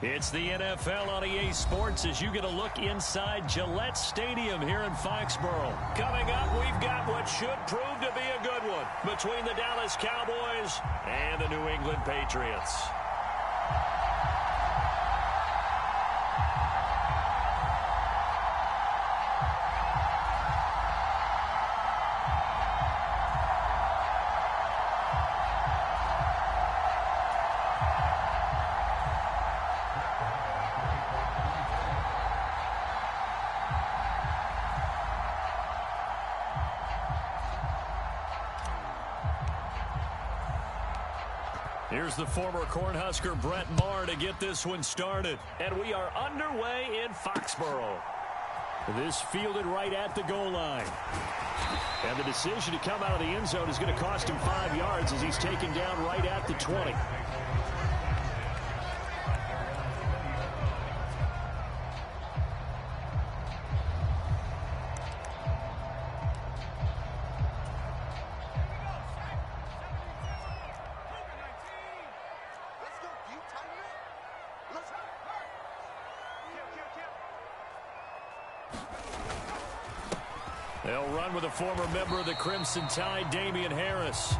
It's the NFL on EA Sports as you get a look inside Gillette Stadium here in Foxborough. Coming up, we've got what should prove to be a good one between the Dallas Cowboys and the New England Patriots. Here's the former Cornhusker Brett Maher to get this one started. And we are underway in Foxborough. This fielded right at the goal line. And the decision to come out of the end zone is going to cost him 5 yards as he's taken down right at the 20. They'll run with a former member of the Crimson Tide, Damian Harris.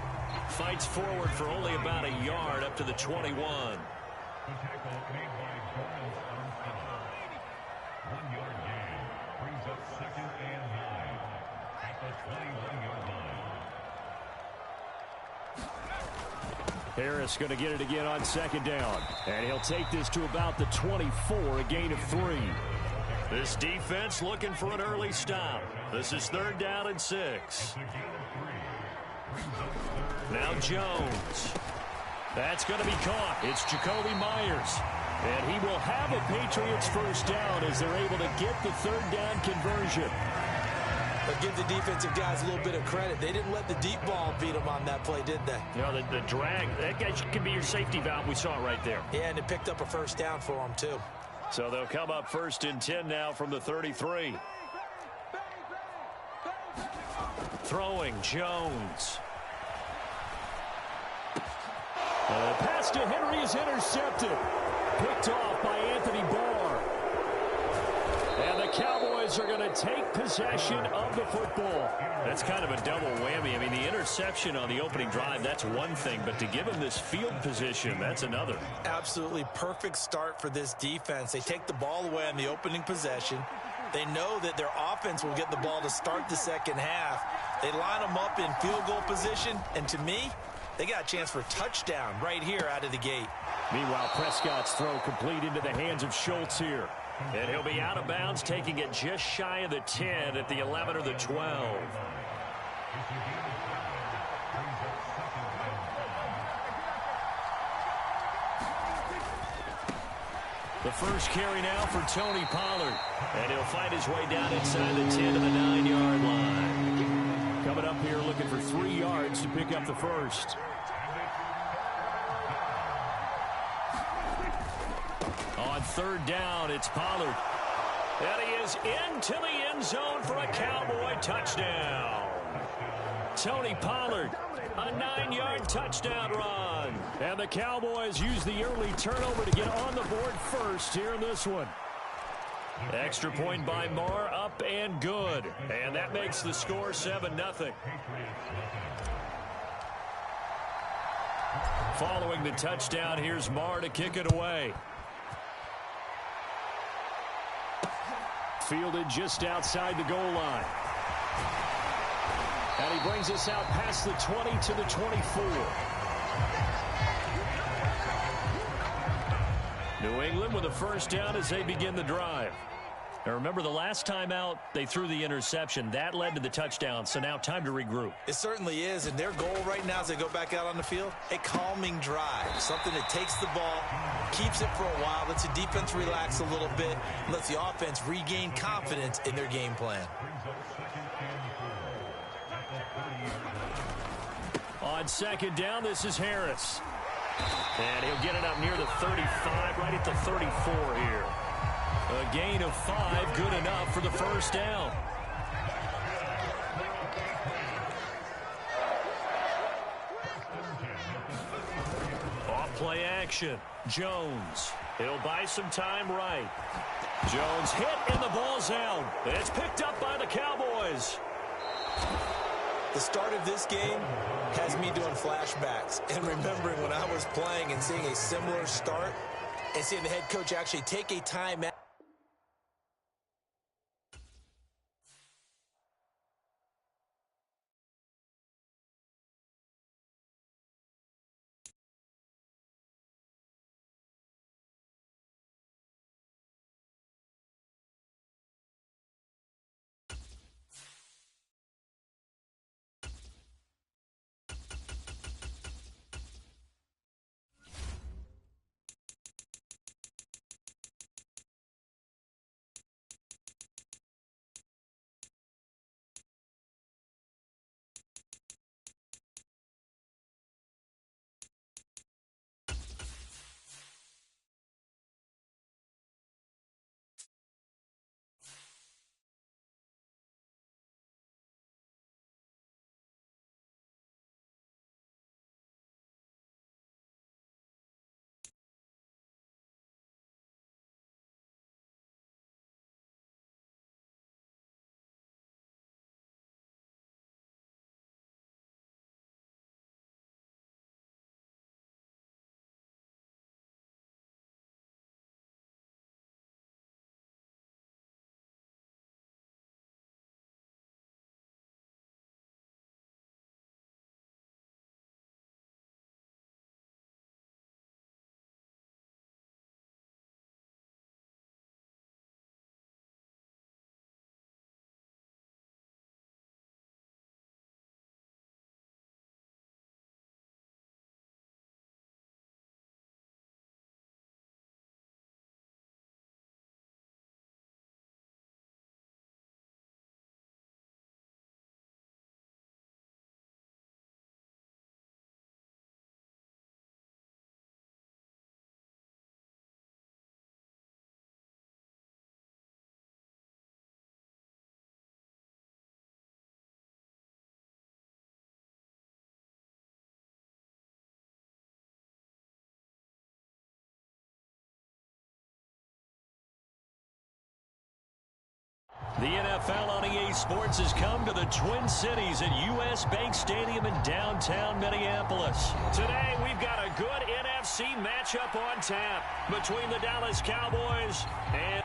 Fights forward for only about a yard up to the 21. The tackle made by Jordan Armstrong. 1 yard gain brings up 2nd and 9 at the 21-yard line. Harris going to get it again on 2nd down. And he'll take this to about the 24, a gain of 3. This defense looking for an early stop. This is 3rd down and 6. Now Jones. That's going to be caught. It's Jacoby Myers. And he will have a Patriots first down as they're able to get the 3rd down conversion. But give the defensive guys a little bit of credit. They didn't let the deep ball beat them on that play, did they? You know, the drag, that guy could be your safety valve. We saw it right there. Yeah, and it picked up a first down for them, too. So they'll come up 1st and 10 now from the 33. Throwing Jones. The pass to Henry is intercepted. Picked off by Anthony Barr. And the Cowboys are going to take possession of the football. That's kind of a double whammy. I mean, the interception on the opening drive, that's one thing. But to give him this field position, that's another. Absolutely perfect start for this defense. They take the ball away on the opening possession. They know that their offense will get the ball to start the second half. They line them up in field goal position. And to me, they got a chance for a touchdown right here out of the gate. Meanwhile, Prescott's throw complete into the hands of Schultz here. And he'll be out of bounds, taking it just shy of the 10 at the 11 or the 12. The first carry now for Tony Pollard. And he'll find his way down inside the 10 to the 9-yard line. Coming up here looking for 3 yards to pick up the first. On 3rd down, it's Pollard. And he is into the end zone for a Cowboy touchdown. Tony Pollard, a 9-yard touchdown run. And the Cowboys use the early turnover to get on the board first here in this one. Extra point by Maher, up and good. And that makes the score 7-0. Following the touchdown, here's Maher to kick it away. Fielded just outside the goal line. And he brings us out past the 20 to the 24. New England with a first down as they begin the drive. Now remember, the last time out, they threw the interception. That led to the touchdown, so now time to regroup. It certainly is, and their goal right now as they go back out on the field, a calming drive. Something that takes the ball, keeps it for a while, lets the defense relax a little bit, lets the offense regain confidence in their game plan. On 2nd down, this is Harris. And he'll get it up near the 35, right at the 34 here. A gain of 5, good enough for the first down. Off play action. Jones. He'll buy some time right. Jones hit, and the ball's out. It's picked up by the Cowboys. The start of this game has me doing flashbacks and remembering when I was playing and seeing a similar start and seeing the head coach actually take a timeout. The NFL on EA Sports has come to the Twin Cities at U.S. Bank Stadium in downtown Minneapolis. Today, we've got a good NFC matchup on tap between the Dallas Cowboys and...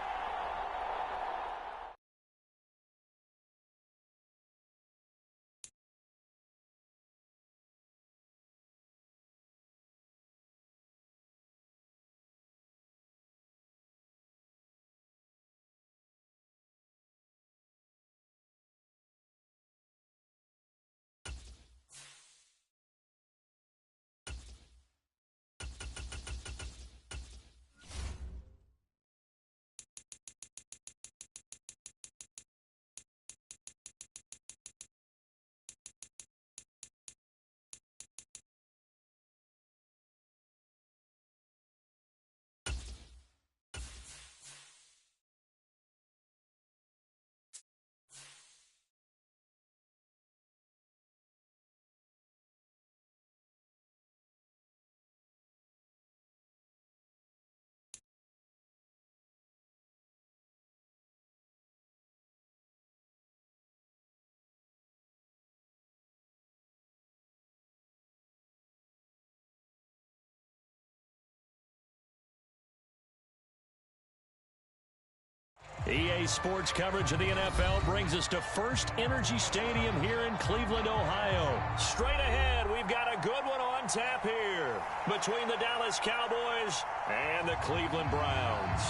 EA Sports coverage of the NFL brings us to First Energy Stadium here in Cleveland, Ohio. Straight ahead, we've got a good one on tap here between the Dallas Cowboys and the Cleveland Browns.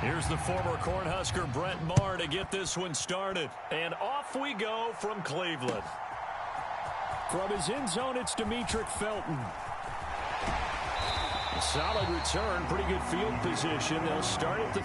Here's the former Cornhusker Brett Maher to get this one started. And off we go from Cleveland. From his end zone, it's Demetric Felton. A solid return, pretty good field position. They'll start at the...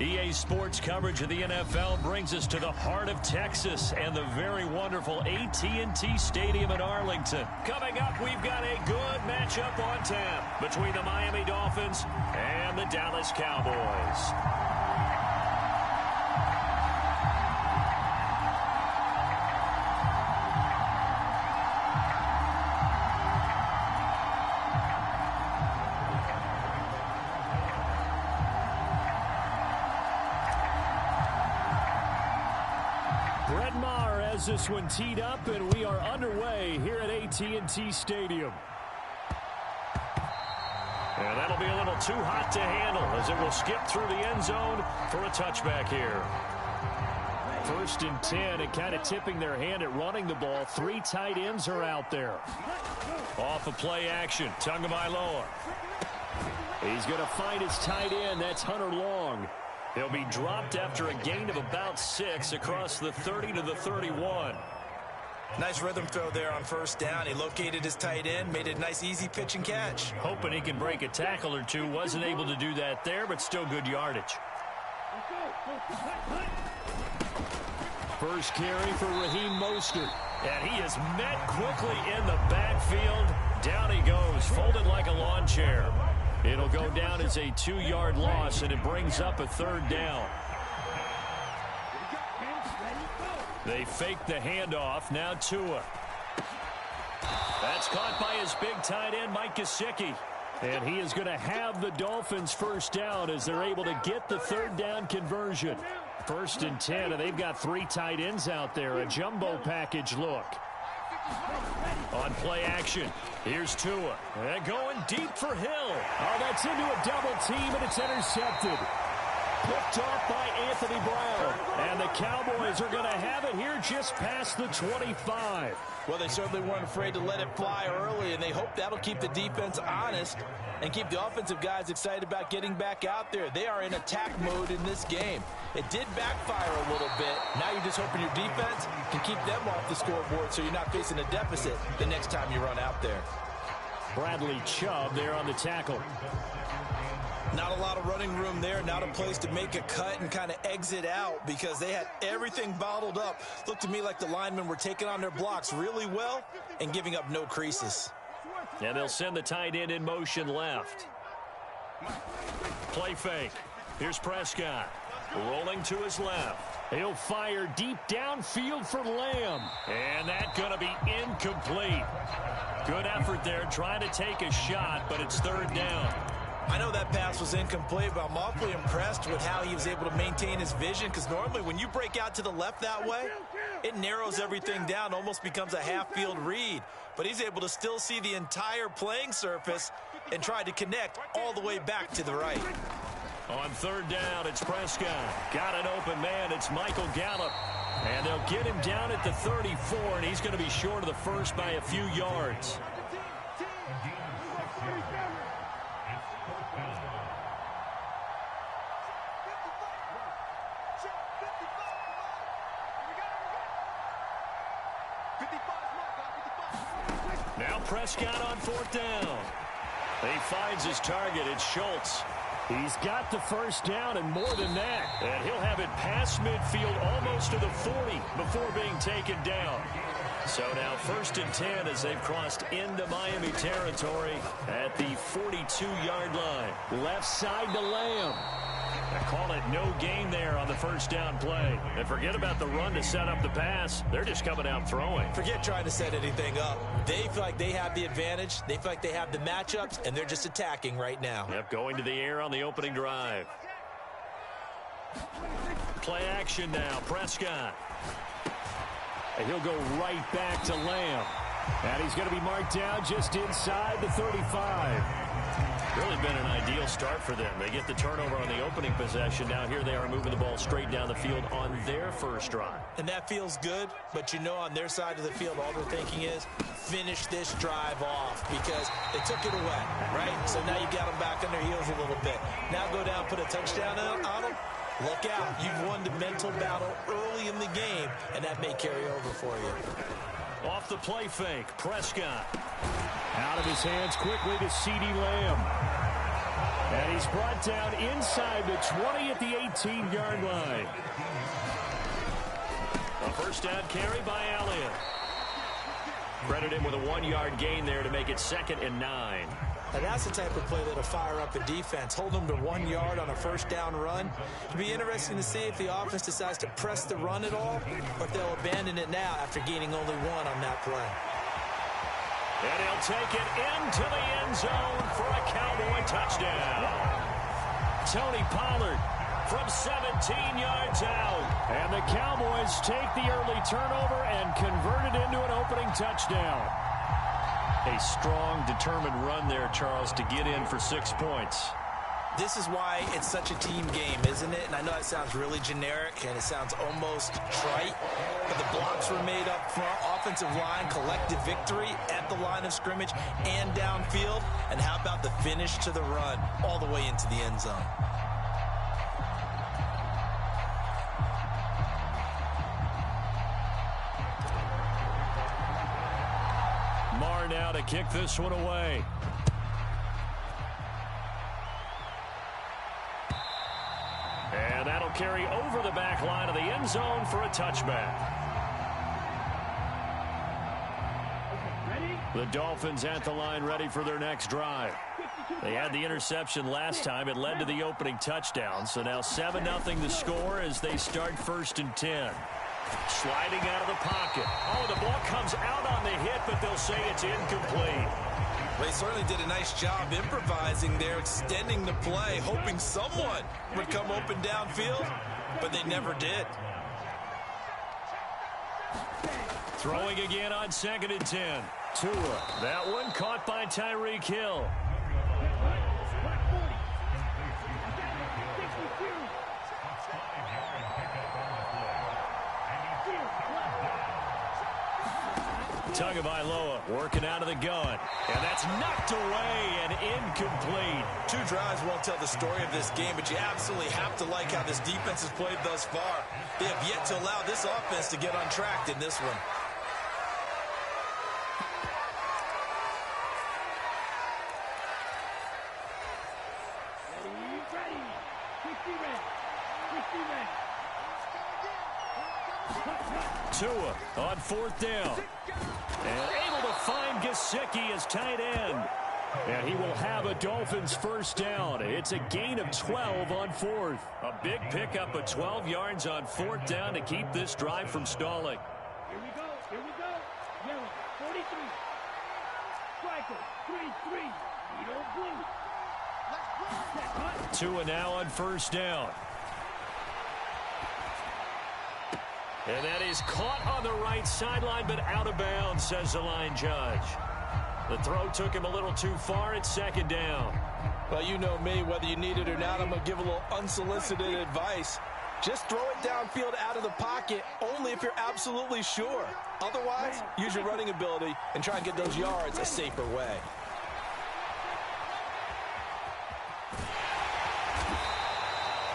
EA Sports coverage of the NFL brings us to the heart of Texas and the very wonderful AT&T Stadium in Arlington. Coming up, we've got a good matchup on tap between the Miami Dolphins and the Dallas Cowboys. This one teed up, and we are underway here at AT&T Stadium. And that'll be a little too hot to handle as it will skip through the end zone for a touchback here. 1st and 10, and kind of tipping their hand at running the ball. 3 tight ends are out there. Off of play action, Tagovailoa. He's going to find his tight end. That's Hunter Long. He'll be dropped after a gain of about 6 across the 30 to the 31. Nice rhythm throw there on 1st down. He located his tight end, made it a nice, easy pitch and catch. Hoping he can break a tackle or two. Wasn't able to do that there, but still good yardage. First carry for Raheem Mostert. And he is met quickly in the backfield. Down he goes, folded like a lawn chair. It'll go down as a 2-yard loss, and it brings up a 3rd down. They fake the handoff. Now Tua. That's caught by his big tight end, Mike Gesicki. And he is going to have the Dolphins 1st down as they're able to get the 3rd down conversion. 1st and 10, and they've got 3 tight ends out there. A jumbo package look. On play action, here's Tua. And going deep for Hill. Oh, that's into a double team, and it's intercepted. Picked off by Anthony Brown. And the Cowboys are going to have it here just past the 25. Well, they certainly weren't afraid to let it fly early, and they hope that'll keep the defense honest and keep the offensive guys excited about getting back out there. They are in attack mode in this game. It did backfire a little bit. Now you're just hoping your defense can keep them off the scoreboard so you're not facing a deficit the next time you run out there. Bradley Chubb there on the tackle. Not a lot of running room there. Not a place to make a cut and kind of exit out because they had everything bottled up. Looked to me like the linemen were taking on their blocks really well and giving up no creases. And they'll send the tight end in motion left. Play fake. Here's Prescott. Rolling to his left. He'll fire deep downfield for Lamb. And that's going to be incomplete. Good effort there trying to take a shot, but it's 3rd down. I know that pass was incomplete, but I'm awfully impressed with how he was able to maintain his vision because normally when you break out to the left that way, it narrows everything down, almost becomes a half-field read. But he's able to still see the entire playing surface and try to connect all the way back to the right. On 3rd down, it's Prescott. Got an open man. It's Michael Gallup. And they'll get him down at the 34, and he's going to be short of the first by a few yards. Now Prescott on 4th down. He finds his target. It's Schultz. He's got the 1st down and more than that. And he'll have it past midfield almost to the 40 before being taken down. So now 1st and 10 as they've crossed into Miami territory at the 42-yard line. Left side to Lamb. They call it no gain there on the 1st down play. And forget about the run to set up the pass. They're just coming out throwing. Forget trying to set anything up. They feel like they have the advantage. They feel like they have the matchups, and they're just attacking right now. Yep, going to the air on the opening drive. Play action now, Prescott. And he'll go right back to Lamb. And he's going to be marked down just inside the 35. Really been an ideal start for them. They get the turnover on the opening possession. Now here they are moving the ball straight down the field on their 1st drive. And that feels good, but you know on their side of the field all they're thinking is finish this drive off because they took it away, right? So now you got them back on their heels a little bit. Now go down, put a touchdown on them. Look out. You've won the mental battle early in the game, and that may carry over for you. Off the play fake, Prescott. Out of his hands quickly to CeeDee Lamb. And he's brought down inside the 20 at the 18-yard line. A first down carry by Elliott. Credit him with a 1-yard gain there to make it 2nd and 9. Now that's the type of play that'll fire up a defense. Hold them to 1 yard on a first down run. It'll be interesting to see if the offense decides to press the run at all, or if they'll abandon it now after gaining only 1 on that play. And he'll take it into the end zone for a Cowboy touchdown. Tony Pollard from 17 yards out. And the Cowboys take the early turnover and convert it into an opening touchdown. A strong, determined run there, Charles, to get in for 6 points. This is why it's such a team game, isn't it? And I know it sounds really generic and it sounds almost trite, but the blocks were made up front, offensive line, collective victory at the line of scrimmage and downfield. And how about the finish to the run all the way into the end zone? Marr now to kick this one away. And that'll carry over the back line of the end zone for a touchback. The Dolphins at the line ready for their next drive. They had the interception last time. It led to the opening touchdown. So now 7-0 the score as they start 1st and 10. Sliding out of the pocket. Oh, the ball comes out on the hit, but they'll say it's incomplete. They certainly did a nice job improvising there, extending the play, hoping someone would come open downfield, but they never did. Throwing again on 2nd and 10. Tua. That one caught by Tyreek Hill. Tagovailoa working out of the gun. And that's knocked away and incomplete. 2 drives won't tell the story of this game, but you absolutely have to like how this defense has played thus far. They have yet to allow this offense to get untracked in this one. Tua on 4th down. And able to find Gesicki as tight end. And he will have a Dolphins first down. It's a gain of 12 on 4th. A big pickup of 12 yards on 4th down to keep this drive from stalling. Here we go. Yellow, 43. Striker, 3-3. Blue. Tua now on 1st down. And that is caught on the right sideline, but out of bounds, says the line judge. The throw took him a little too far. It's 2nd down. Well, you know me, whether you need it or not, I'm going to give a little unsolicited advice. Just throw it downfield out of the pocket, only if you're absolutely sure. Otherwise, use your running ability and try and get those yards a safer way.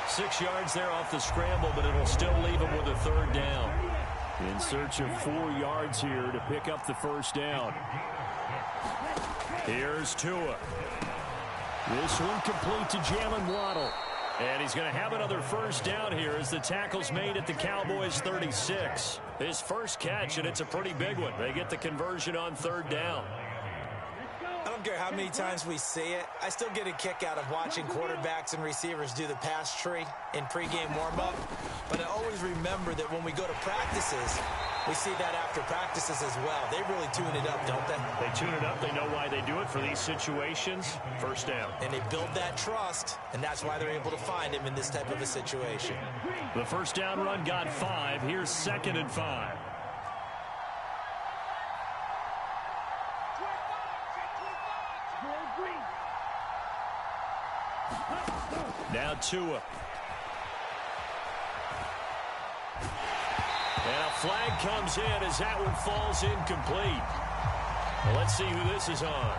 Six yards there off the scramble, but it'll still leave him with a 3rd down. In search of 4 yards here to pick up the first down. Here's Tua. This one complete to Jalen Waddle. And he's going to have another first down here as the tackle's made at the Cowboys' 36. His first catch, and it's a pretty big one. They get the conversion on 3rd down. I don't care how many times we see it. I still get a kick out of watching quarterbacks and receivers do the pass tree in pregame warm-up. But I always remember that when we go to practices, we see that after practices as well. They really tune it up, don't they? They tune it up. They know why they do it for these situations. First down. And they build that trust, and that's why they're able to find him in this type of a situation. The first down run got 5. Here's 2nd and 5. Now Tua. And a flag comes in as that one falls incomplete. Well, let's see who this is on.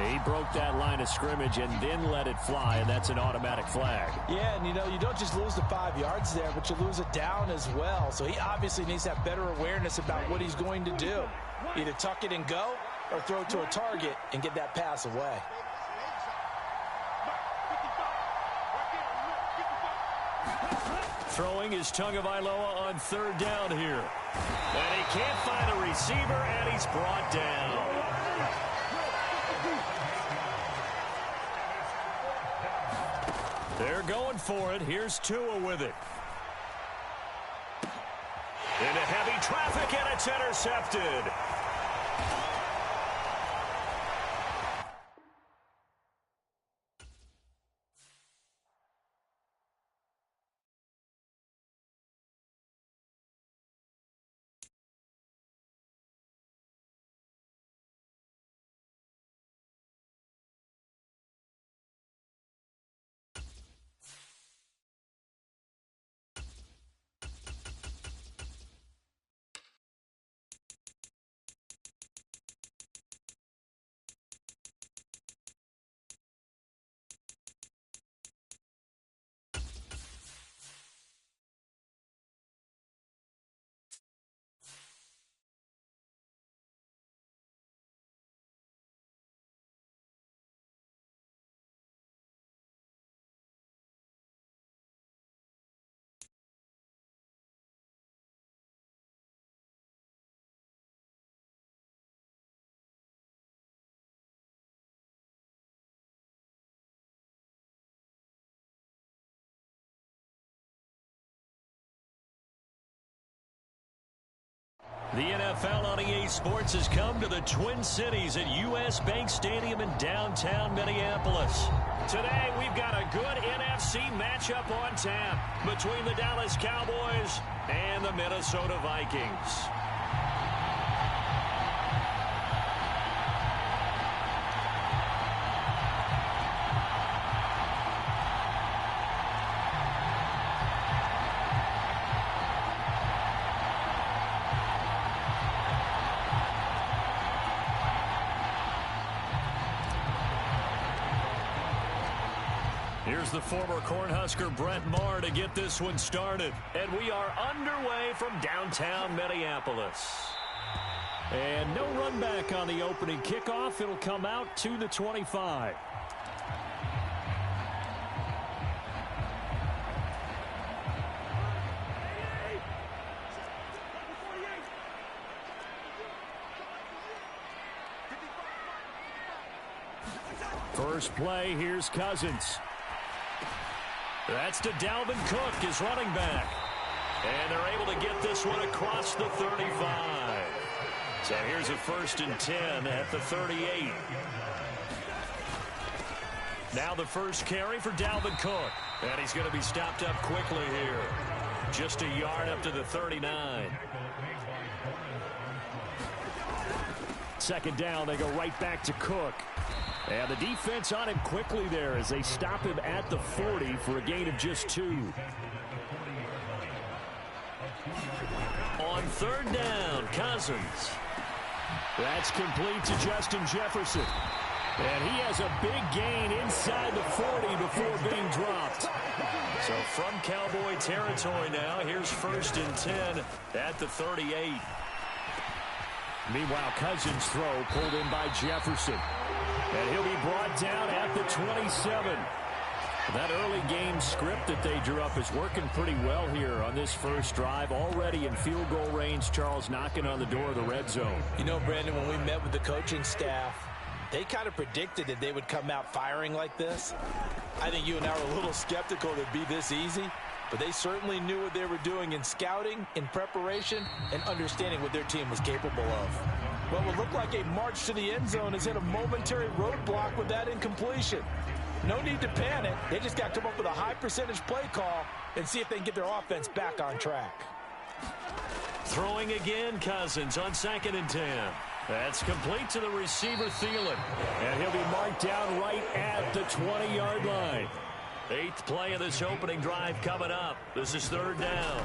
He broke that line of scrimmage and then let it fly, and that's an automatic flag. Yeah, and you know, you don't just lose the 5 yards there, but you lose it down as well. So he obviously needs to have better awareness about what he's going to do. Either tuck it and go or throw to a target and get that pass away. Throwing is Tagovailoa on third down here. And he can't find a receiver, and he's brought down. They're going for it. Here's Tua with it. Into heavy traffic, and it's intercepted. The NFL on EA Sports has come to the Twin Cities at U.S. Bank Stadium in downtown Minneapolis. Today, we've got a good NFC matchup on tap between the Dallas Cowboys and the Minnesota Vikings. Here's the former Cornhusker Brett Maher to get this one started. And we are underway from downtown Minneapolis. And no run back on the opening kickoff. It'll come out to the 25. First play, here's Cousins. That's to Dalvin Cook, his running back. And they're able to get this one across the 35. So here's a 1st and 10 at the 38. Now the first carry for Dalvin Cook. And he's going to be stopped up quickly here. Just a yard up to the 39. Second down, they go right back to Cook. And the defense on him quickly there as they stop him at the 40 for a gain of just 2. On third down, Cousins. That's complete to Justin Jefferson. And he has a big gain inside the 40 before being dropped. So from Cowboy territory now, here's 1st and 10 at the 38. Meanwhile, Cousins' throw pulled in by Jefferson. And he'll be brought down at the 27. That early game script that they drew up is working pretty well here on this first drive. Already in field goal range, Charles knocking on the door of the red zone. You know, Brandon, when we met with the coaching staff, they kind of predicted that they would come out firing like this. I think you and I were a little skeptical that it'd be this easy, but they certainly knew what they were doing in scouting, in preparation, and understanding what their team was capable of. What would look like a march to the end zone has hit a momentary roadblock with that incompletion. No need to panic. They just got to come up with a high percentage play call and see if they can get their offense back on track. Throwing again, Cousins on 2nd and 10. That's complete to the receiver, Thielen. And he'll be marked down right at the 20-yard line. 8th play of this opening drive coming up. This is 3rd down.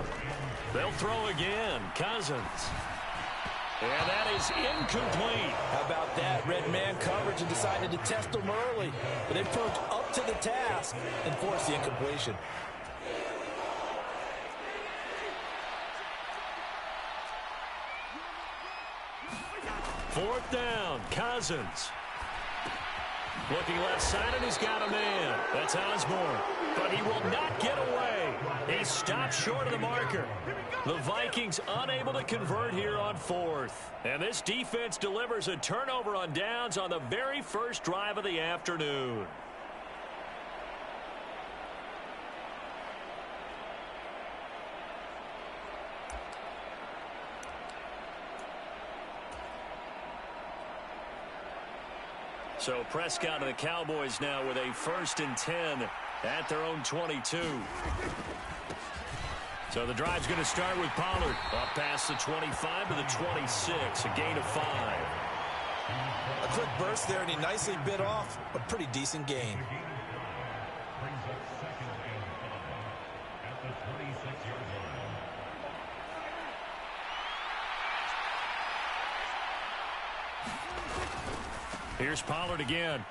They'll throw again. Cousins. And that is incomplete. How about that? Red man coverage and decided to test them early. But they proved up to the task and forced the incompletion. Fourth down, Cousins. Looking left side, and he's got a man. That's Osborne. But he will not get away. He stopped short of the marker. The Vikings unable to convert here on fourth. And this defense delivers a turnover on downs on the very first drive of the afternoon. So Prescott and the Cowboys now with a 1st and 10 at their own 22. So the drive's going to start with Pollard. Up past the 25 to the 26, a gain of 5. A quick burst there, and he nicely bit off a pretty decent gain. Here's Pollard again.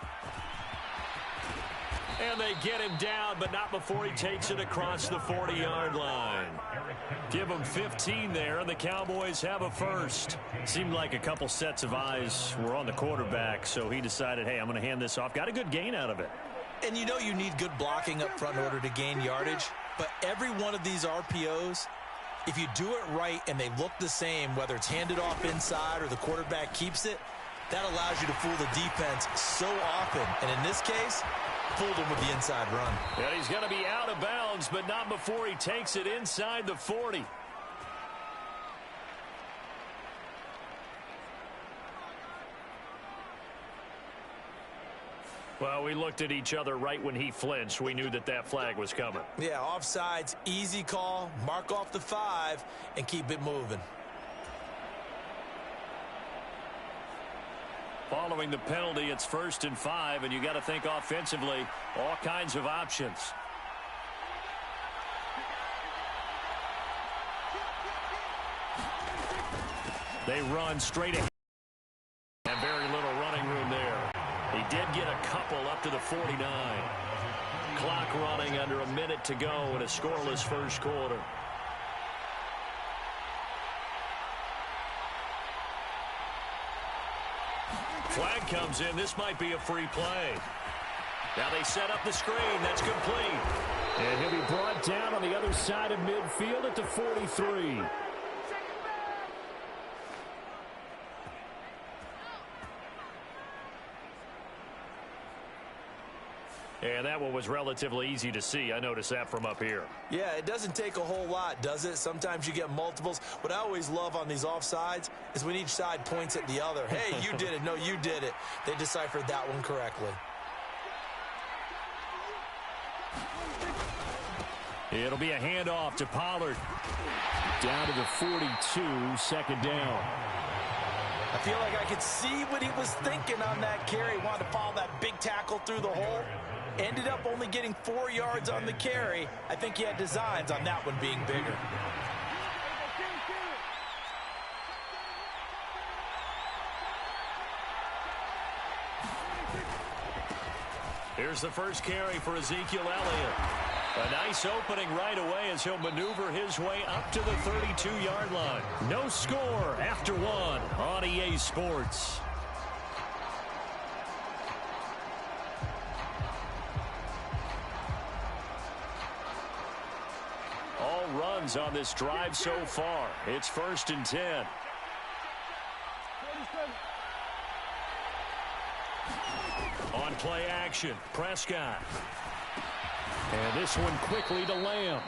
And they get him down, but not before he takes it across the 40-yard line. Give him 15 there, and the Cowboys have a first. Seemed like a couple sets of eyes were on the quarterback, so he decided, hey, I'm going to hand this off. Got a good gain out of it. And you know you need good blocking up front in order to gain yardage, but every one of these RPOs, if you do it right and they look the same, whether it's handed off inside or the quarterback keeps it, that allows you to fool the defense so often. And in this case, fooled him with the inside run. And he's going to be out of bounds, but not before he takes it inside the 40. Well, we looked at each other right when he flinched. We knew that that flag was coming. Yeah, offsides, easy call, mark off the 5, and keep it moving. Following the penalty, it's 1st and 5, and you got to think offensively, all kinds of options. They run straight ahead. And very little running room there. He did get a couple up to the 49. Clock running under a minute to go in a scoreless first quarter. Flag comes in. This might be a free play. Now they set up the screen. That's complete. And he'll be brought down on the other side of midfield at the 43. And that one was relatively easy to see. I noticed that from up here. Yeah, it doesn't take a whole lot, does it? Sometimes you get multiples. What I always love on these offsides is when each side points at the other. Hey, you did it. No, you did it. They deciphered that one correctly. It'll be a handoff to Pollard. Down to the 42, 2nd down. I feel like I could see what he was thinking on that carry. Wanted to follow that big tackle through the hole. Ended up only getting 4 yards on the carry. I think he had designs on that one being bigger. Here's the first carry for Ezekiel Elliott. A nice opening right away as he'll maneuver his way up to the 32-yard line. No score after 1 on EA Sports. All runs on this drive so far. It's 1st and 10. On play action, Prescott. And this one quickly to Lamb.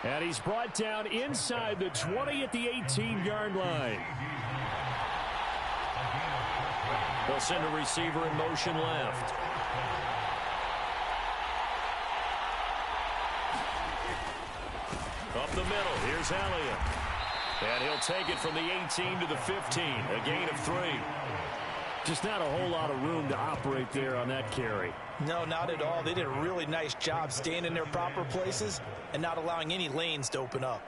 And he's brought down inside the 20 at the 18-yard line. They'll send a receiver in motion left. Up the middle, here's Elliott. And he'll take it from the 18 to the 15, a gain of 3. Just not a whole lot of room to operate there on that carry. No, not at all. They did a really nice job staying in their proper places and not allowing any lanes to open up.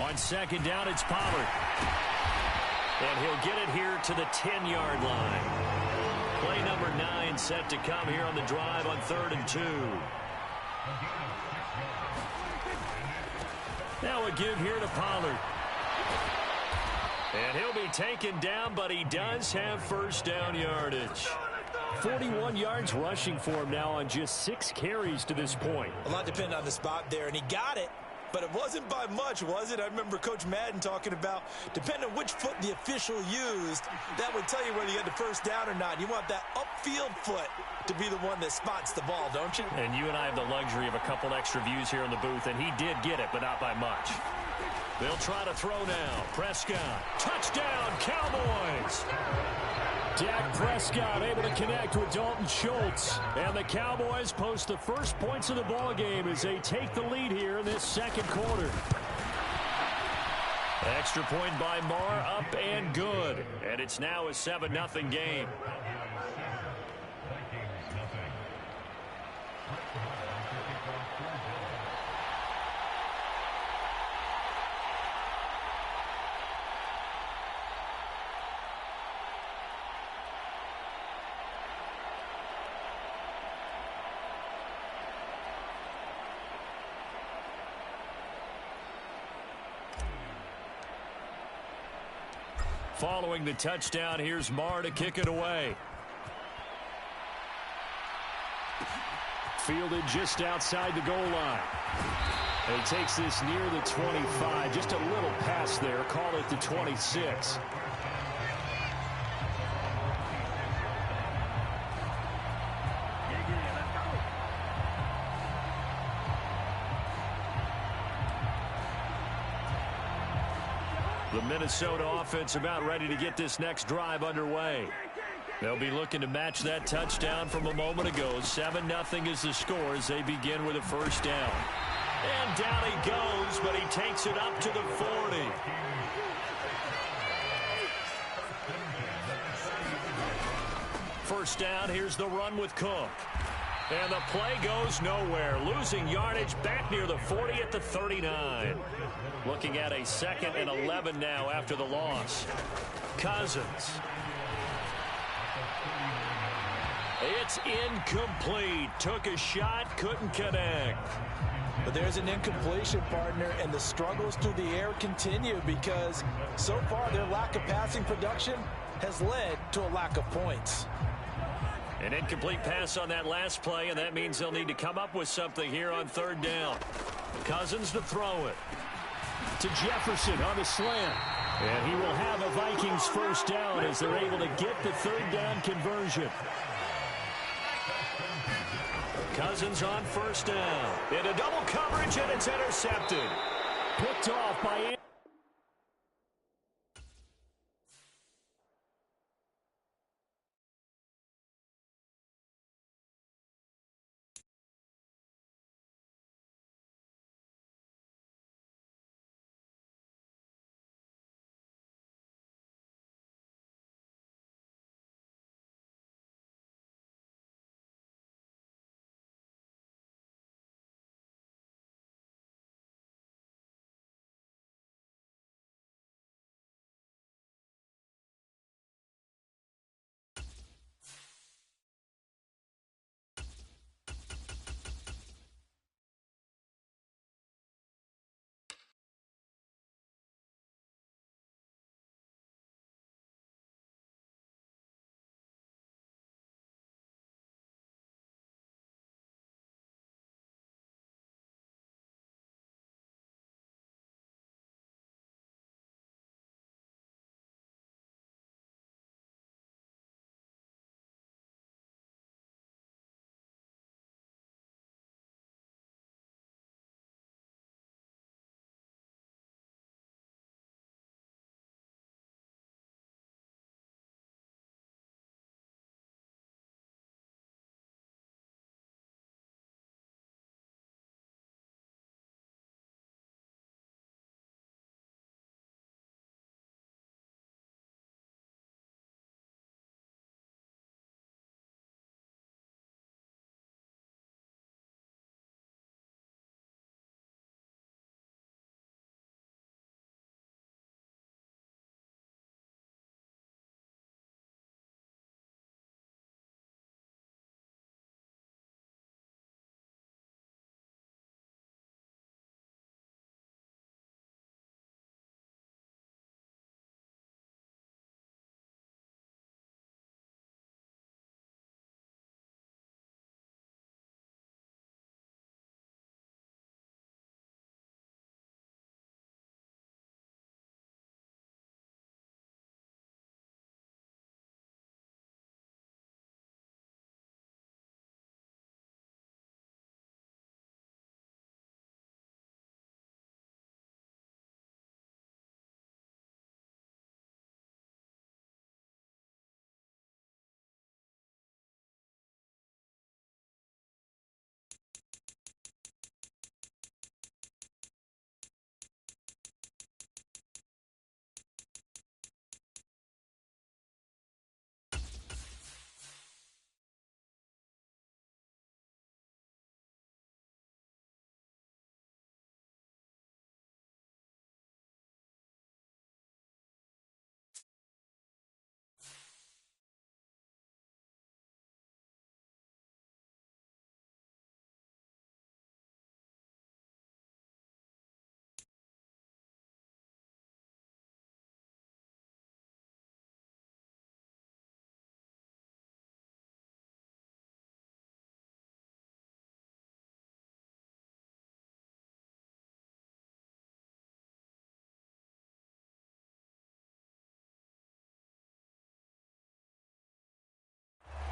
On second down, it's Pollard. And he'll get it here to the 10-yard line. Play number 9 set to come here on the drive on 3rd and 2. Now a give here to Pollard. And he'll be taken down, but he does have first down yardage. 41 yards rushing for him now on just 6 carries to this point. A lot depended on the spot there, and he got it. But it wasn't by much, was it? I remember Coach Madden talking about, depending on which foot the official used, that would tell you whether you had the first down or not. You want that upfield foot to be the one that spots the ball, don't you? And you and I have the luxury of a couple extra views here in the booth, and he did get it, but not by much. They'll try to throw now. Prescott. Touchdown, Cowboys! Dak Prescott able to connect with Dalton Schultz. And the Cowboys post the first points of the ball game as they take the lead here in this second quarter. Extra point by Marr, up and good. And it's now a 7-0 game. Following the touchdown, here's Marr to kick it away. Fielded just outside the goal line. He takes this near the 25, just a little past there, call it the 26. The Minnesota offense about ready to get this next drive underway. They'll be looking to match that touchdown from a moment ago. 7-0 is the score as they begin with a first down. And down he goes, but he takes it up to the 40. First down, here's the run with Cook. And the play goes nowhere. Losing yardage back near the 40 at the 39. Looking at a 2nd and 11 now after the loss. Cousins. It's incomplete. Took a shot, couldn't connect. But there's an incompletion, partner, and the struggles through the air continue because so far their lack of passing production has led to a lack of points. An incomplete pass on that last play, and that means they'll need to come up with something here on 3rd down. Cousins to throw it. To Jefferson on the slant. And he will have a Vikings first down as they're able to get the 3rd down conversion. Cousins on first down. Into double coverage, and it's intercepted. Picked off by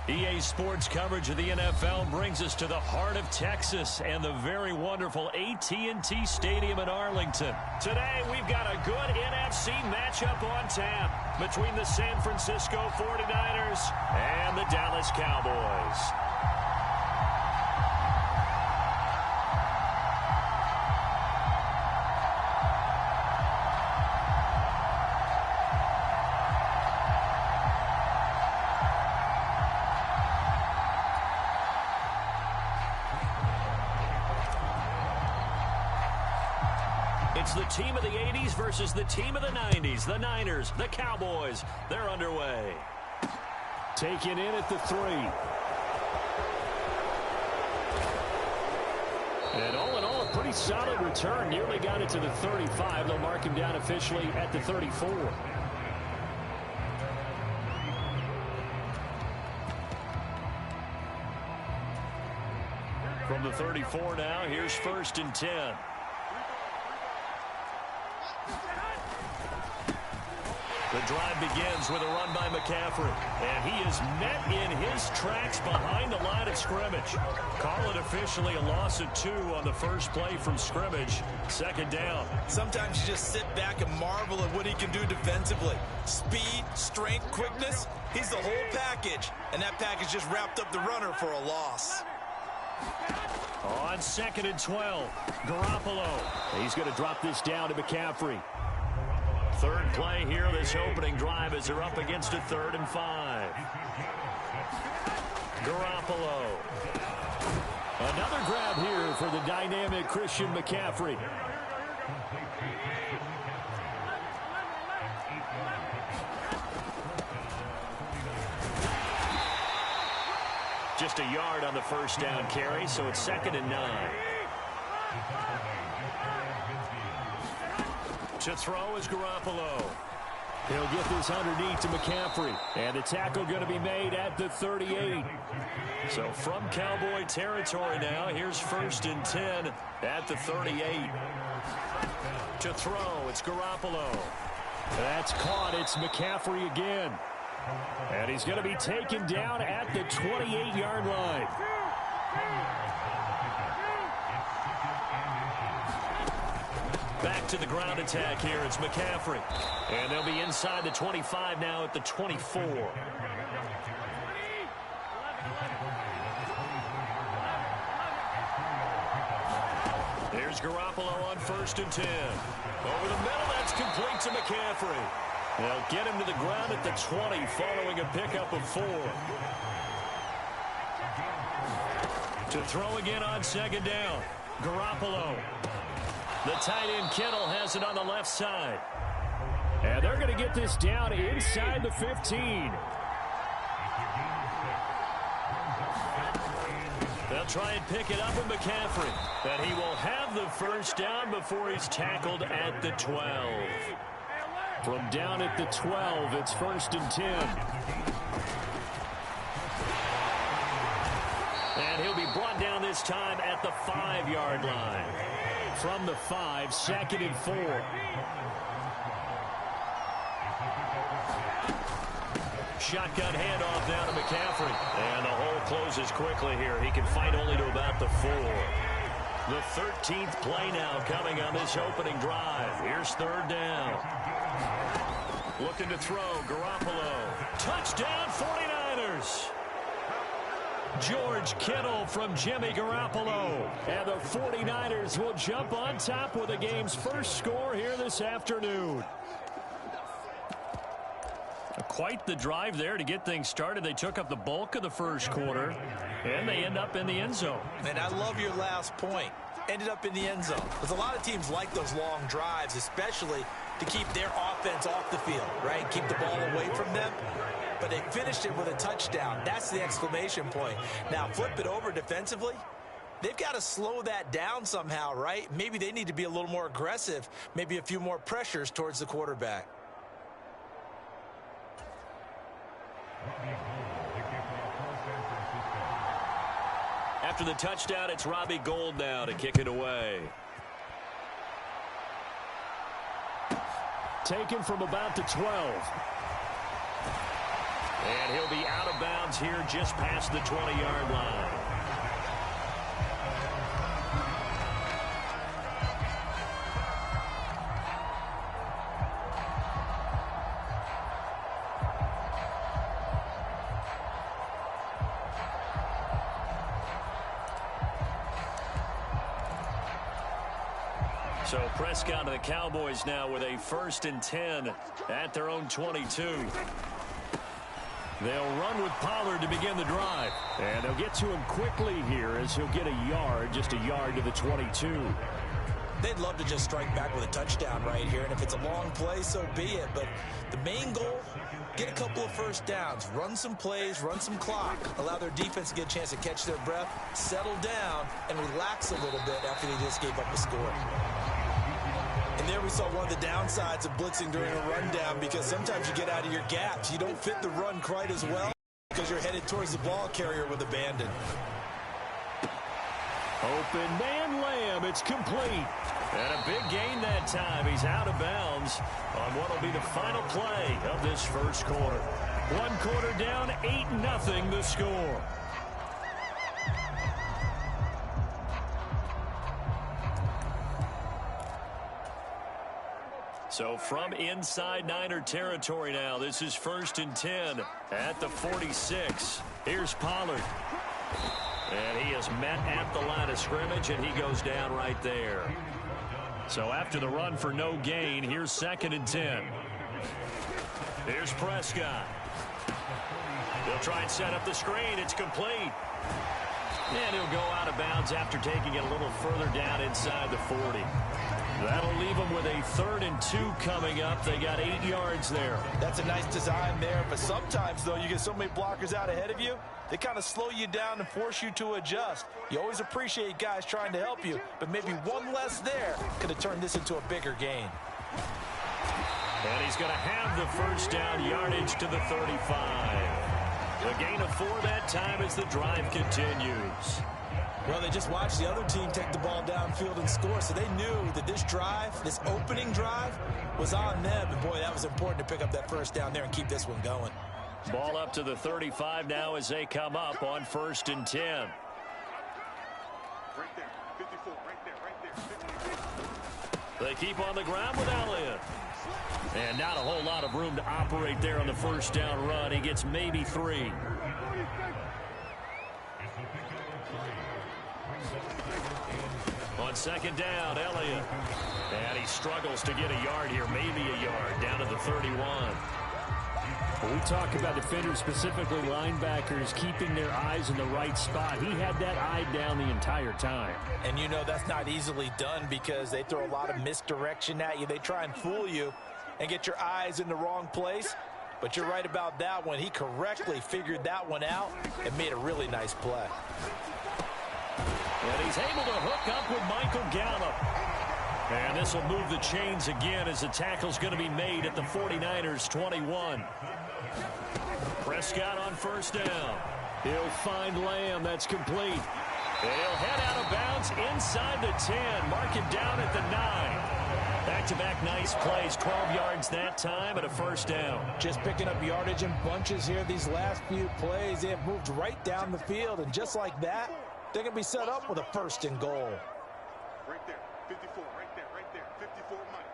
EA Sports coverage of the NFL brings us to the heart of Texas and the very wonderful AT&T Stadium in Arlington. Today, we've got a good NFC matchup on tap between the San Francisco 49ers and the Dallas Cowboys. It's the team of the 80s versus the team of the 90s. The Niners, the Cowboys, they're underway. Taken in at the 3. And all in all, a pretty solid return. Nearly got it to the 35. They'll mark him down officially at the 34. From the 34 now, here's 1st and 10. The drive begins with a run by McCaffrey, and he is met in his tracks behind the line of scrimmage. Call it officially a loss of 2 on the first play from scrimmage. 2nd down. Sometimes you just sit back and marvel at what he can do defensively. Speed, strength, quickness, he's the whole package. And that package just wrapped up the runner for a loss. On 2nd and 12, Garoppolo. He's going to drop this down to McCaffrey. 3rd play here, this opening drive, as they're up against a 3rd and 5. Garoppolo. Another grab here for the dynamic Christian McCaffrey. Just a yard on the first down carry, so it's 2nd and 9. To throw is Garoppolo. He'll get this underneath to McCaffrey. And the tackle going to be made at the 38. So from Cowboy territory now, here's 1st and 10 at the 38. To throw, it's Garoppolo. That's caught. It's McCaffrey again. And he's going to be taken down at the 28-yard line. Back to the ground attack here. It's McCaffrey. And they'll be inside the 25 now at the 24. There's Garoppolo on 1st and 10. Over the middle, that's complete to McCaffrey. They'll get him to the ground at the 20 following a pickup of 4. To throw again on 2nd down. Garoppolo. The tight end Kittle has it on the left side. And they're going to get this down inside the 15. They'll try and pick it up with McCaffrey. And he will have the first down before he's tackled at the 12. From down at the 12, it's 1st and 10. And he'll be brought down this time at the 5-yard line. From the 5, 2nd and 4. Shotgun handoff down to McCaffrey. And the hole closes quickly here. He can fight only to about the 4. The 13th play now coming on this opening drive. Here's 3rd down. Looking to throw, Garoppolo. Touchdown, 49ers. George Kittle from Jimmy Garoppolo. And the 49ers will jump on top with the game's first score here this afternoon. Quite the drive there to get things started. They took up the bulk of the first quarter, and they end up in the end zone. And I love your last point. Ended up in the end zone. Because a lot of teams like those long drives, especially to keep their offense off the field, right? Keep the ball away from them. But they finished it with a touchdown. That's the exclamation point. Now, flip it over defensively. They've got to slow that down somehow, right? Maybe they need to be a little more aggressive. Maybe a few more pressures towards the quarterback. After the touchdown, it's Robbie Gould now to kick it away. Taken from about the 12. And he'll be out of bounds here just past the 20-yard line. So Prescott and the Cowboys now with a 1st and 10 at their own 22. They'll run with Pollard to begin the drive. And they'll get to him quickly here as he'll get a yard, just a yard to the 22. They'd love to just strike back with a touchdown right here, and if it's a long play, so be it. But the main goal, get a couple of first downs, run some plays, run some clock, allow their defense to get a chance to catch their breath, settle down, and relax a little bit after they just gave up a score. And there we saw one of the downsides of blitzing during a rundown, because sometimes you get out of your gaps. You don't fit the run quite as well because you're headed towards the ball carrier with abandon. Open man Lamb, it's complete. And a big gain that time. He's out of bounds on what will be the final play of this first quarter. 1 quarter down, 8-0 the score. So from inside Niner territory now, this is 1st and 10 at the 46. Here's Pollard. And he is met at the line of scrimmage, and he goes down right there. So after the run for no gain, here's 2nd and 10. Here's Prescott. They'll try and set up the screen. It's complete. And he'll go out of bounds after taking it a little further down inside the 40. That'll leave them with a 3rd and 2 coming up. They got 8 yards there. That's a nice design there, but sometimes, though, you get so many blockers out ahead of you, they kind of slow you down and force you to adjust. You always appreciate guys trying to help you, but maybe one less there could have turned this into a bigger gain. And he's going to have the first down, yardage to the 35. A gain of 4 that time as the drive continues. Well, they just watched the other team take the ball downfield and score, so they knew that this drive, this opening drive, was on them. And, boy, that was important to pick up that first down there and keep this one going. Ball up to the 35 now as they come up on 1st and 10. Right there, 54, right there. They keep on the ground with Elliott. And not a whole lot of room to operate there on the first down run. He gets maybe 3. On 2nd down, Elliott. And he struggles to get a yard here, maybe a yard, down to the 31. When we talk about defenders, specifically linebackers, keeping their eyes in the right spot, he had that eye down the entire time. And you know that's not easily done because they throw a lot of misdirection at you. They try and fool you and get your eyes in the wrong place. But you're right about that one. He correctly figured that one out and made a really nice play. And he's able to hook up with Michael Gallup. And this will move the chains again as the tackle's going to be made at the 49ers 21. Prescott on first down. He'll find Lamb. That's complete. And he'll head out of bounds inside the 10. Mark him down at the 9. Back-to-back nice plays. 12 yards that time and a first down. Just picking up yardage in bunches here. These last few plays, they have moved right down the field. And just like that, they're going to be set up with a 1st and goal. Right there, 54, right there, 54 money.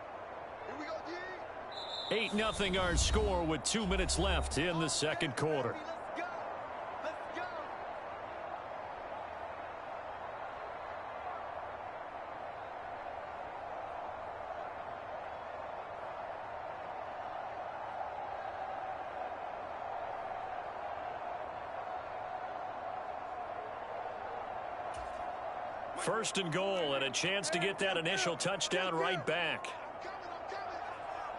Here we go, D. 8-0 our score with 2 minutes left in the second quarter. Let's go. First and goal and a chance to get that initial touchdown right back.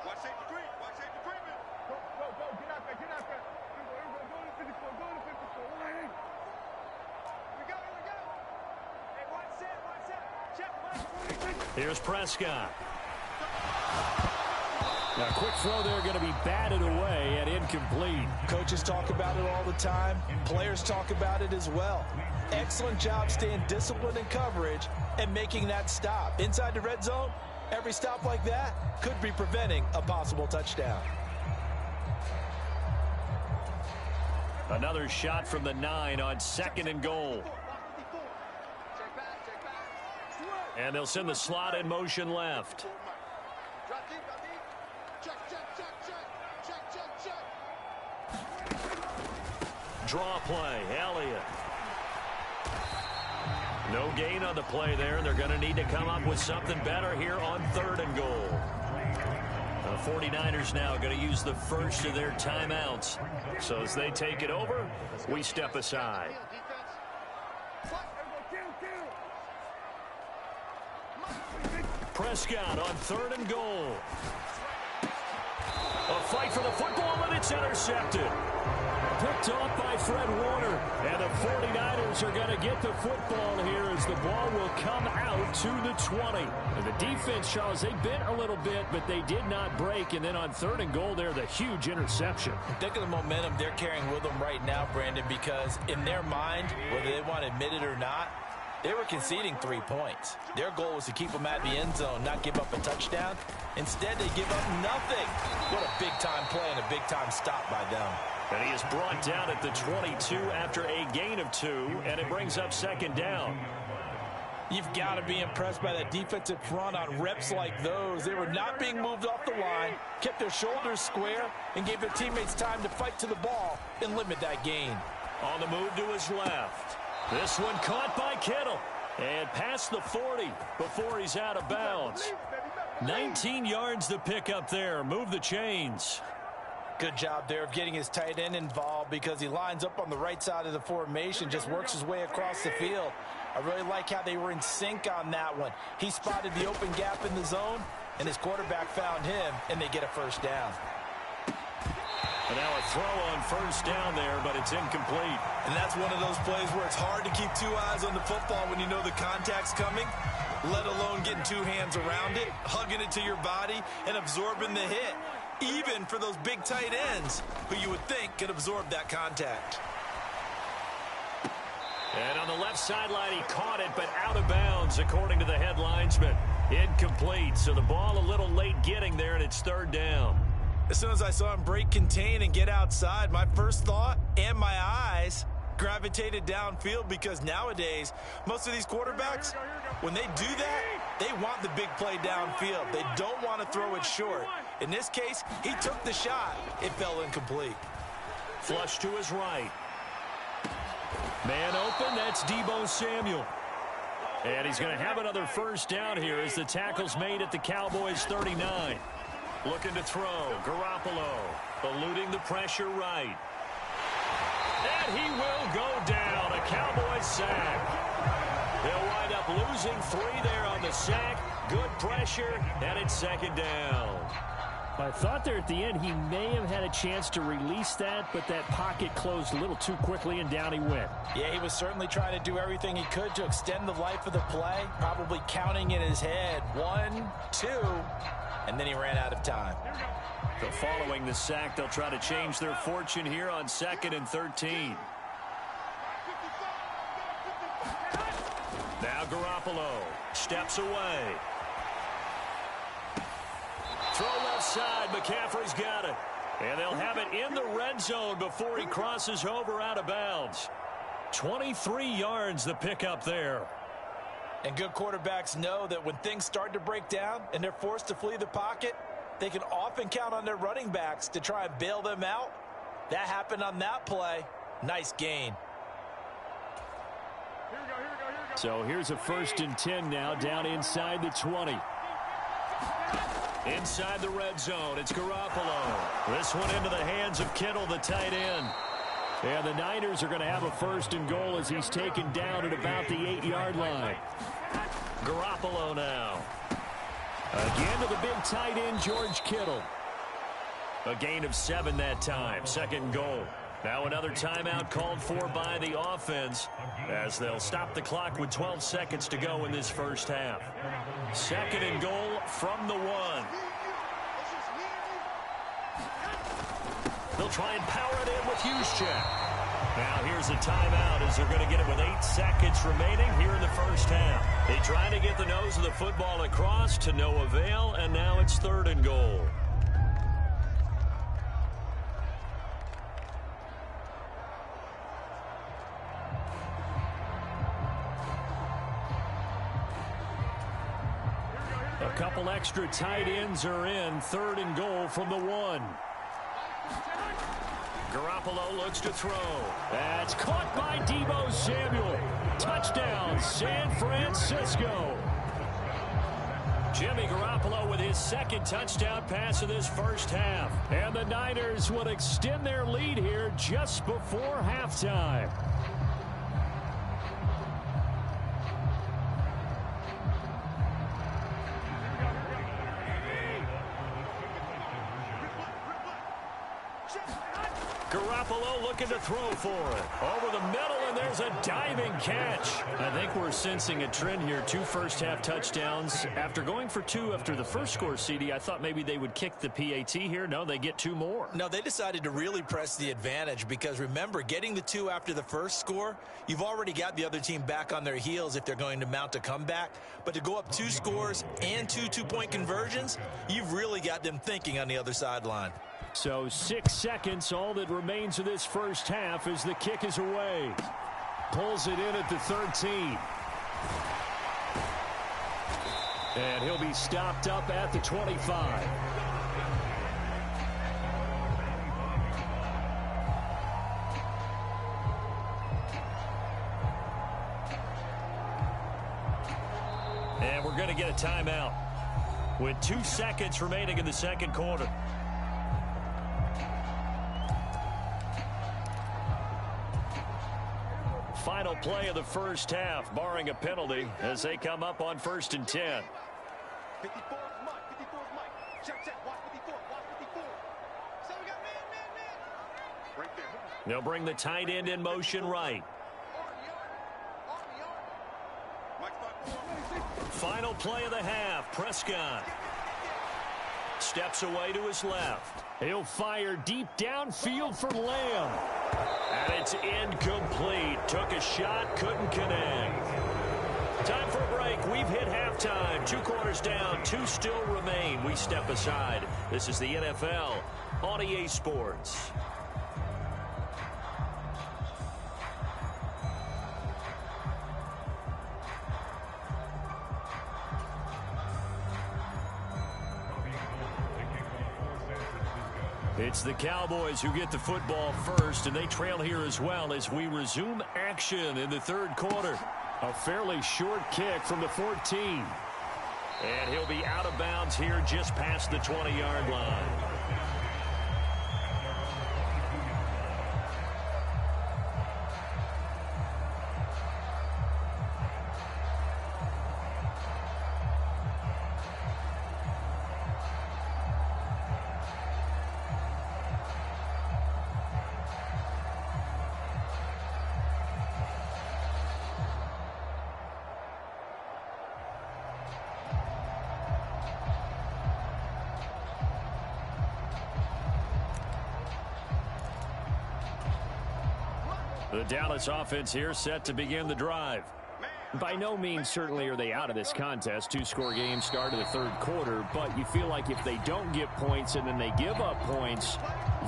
Watch safety green. Watch safety green. Go. Get out there. Go to 54. Go to 54. Here we go. Hey, watch that. Check. Here's Prescott. Now, a quick throw there going to be batted away and incomplete. Coaches talk about it all the time. Players talk about it as well. Excellent job staying disciplined in coverage and making that stop. Inside the red zone, every stop like that could be preventing a possible touchdown. Another shot from the 9 on 2nd and goal. And they'll send the slot in motion left. Draw play, Elliott. No gain on the play there. They're going to need to come up with something better here on 3rd and goal. The 49ers now going to use the first of their timeouts. So as they take it over, we step aside. Prescott on 3rd and goal. A fight for the football, and it's intercepted. Picked off by Fred Warner. And the 49ers are going to get the football here as the ball will come out to the 20. And the defense, Charles, they bent a little bit, but they did not break. And then on 3rd and goal there, the huge interception. Think of the momentum they're carrying with them right now, Brandon, because in their mind, whether they want to admit it or not, they were conceding 3 points. Their goal was to keep them at the end zone, not give up a touchdown. Instead, they give up nothing. What a big-time play and a big-time stop by them. And he is brought down at the 22 after a gain of 2, and it brings up 2nd down. You've got to be impressed by that defensive front on reps like those. They were not being moved off the line, kept their shoulders square, and gave their teammates time to fight to the ball and limit that gain. On the move to his left. This one caught by Kittle. And past the 40 before he's out of bounds. 19 yards to pick up there. Move the chains. Good job there of getting his tight end involved because he lines up on the right side of the formation, just works his way across the field. I really like how they were in sync on that one. He spotted the open gap in the zone, and his quarterback found him, and they get a first down. And now a throw on 1st down there, but it's incomplete. And that's one of those plays where it's hard to keep 2 eyes on the football when you know the contact's coming, let alone getting 2 hands around it, hugging it to your body, and absorbing the hit. Even for those big tight ends who you would think could absorb that contact. And on the left sideline, he caught it, but out of bounds, according to the head linesman. Incomplete, so the ball a little late getting there, and it's 3rd down. As soon as I saw him break contain and get outside, my first thought and my eyes gravitated downfield because nowadays, most of these quarterbacks, when they do that, they want the big play downfield. They don't want to throw it short. In this case, he took the shot. It fell incomplete. Flush to his right. Man open, that's Deebo Samuel. And he's going to have another first down here as the tackle's made at the Cowboys' 39. Looking to throw, Garoppolo, eluding the pressure right. And he will go down, a Cowboys sack. They'll wind up losing 3 there on the sack. Good pressure, and it's 2nd down. I thought there at the end he may have had a chance to release that, but that pocket closed a little too quickly, and down he went. Yeah, he was certainly trying to do everything he could to extend the life of the play, probably counting in his head 1, 2, and then he ran out of time. So following the sack, they'll try to change their fortune here on 2nd and 13. Now Garoppolo steps away. Throw left side. McCaffrey's got it. And they'll have it in the red zone before he crosses over out of bounds. 23 yards the pickup there. And good quarterbacks know that when things start to break down and they're forced to flee the pocket, they can often count on their running backs to try and bail them out. That happened on that play. Nice gain. So here's a 1st and 10 now down inside the 20. Inside the red zone, it's Garoppolo. This one into the hands of Kittle, the tight end. And the Niners are going to have a 1st and goal as he's taken down at about the 8-yard line. Garoppolo now. Again to the big tight end, George Kittle. A gain of 7 that time. 2nd goal. Now another timeout called for by the offense as they'll stop the clock with 12 seconds to go in this first half. 2nd and goal from the 1. They'll try and power it in with Juszczyk. Now here's a timeout as they're going to get it with 8 seconds remaining here in the first half. They try to get the nose of the football across to no avail, and now it's 3rd and goal. A couple extra tight ends are in. 3rd and goal from the 1. Garoppolo looks to throw. That's caught by Deebo Samuel. Touchdown, San Francisco. Jimmy Garoppolo with his 2nd touchdown pass of this first half. And the Niners will extend their lead here just before halftime. Garoppolo looking to throw for it. Over the middle, and there's a diving catch. I think we're sensing a trend here. 2 first-half touchdowns. After going for 2 after the first score, CD, I thought maybe they would kick the PAT here. No, they get 2 more. No, they decided to really press the advantage because, remember, getting the 2 after the first score, you've already got the other team back on their heels if they're going to mount a comeback. But to go up 2 scores and 2 two-point conversions, you've really got them thinking on the other sideline. So 6 seconds, all that remains of this first half as the kick is away. Pulls it in at the 13. And he'll be stopped up at the 25. And we're going to get a timeout with 2 seconds remaining in the second quarter. Final play of the first half, barring a penalty, as they come up on 1st and 10. 54 is Mike. 54 is Mike. Check. Watch 54. Watch 54. So we got man. Right there. They'll bring the tight end in motion right. Final play of the half. Prescott steps away to his left. He'll fire deep downfield for Lamb. And it's incomplete. Took a shot, couldn't connect. Time for a break. We've hit halftime. 2 quarters down, 2 still remain. We step aside. This is the NFL on EA Sports. It's the Cowboys who get the football first, and they trail here as well as we resume action in the 3rd quarter. A fairly short kick from the 14. And he'll be out of bounds here just past the 20-yard line. The Dallas offense here set to begin the drive. By no means certainly are they out of this contest. 2-score game start of the 3rd quarter, but you feel like if they don't get points and then they give up points,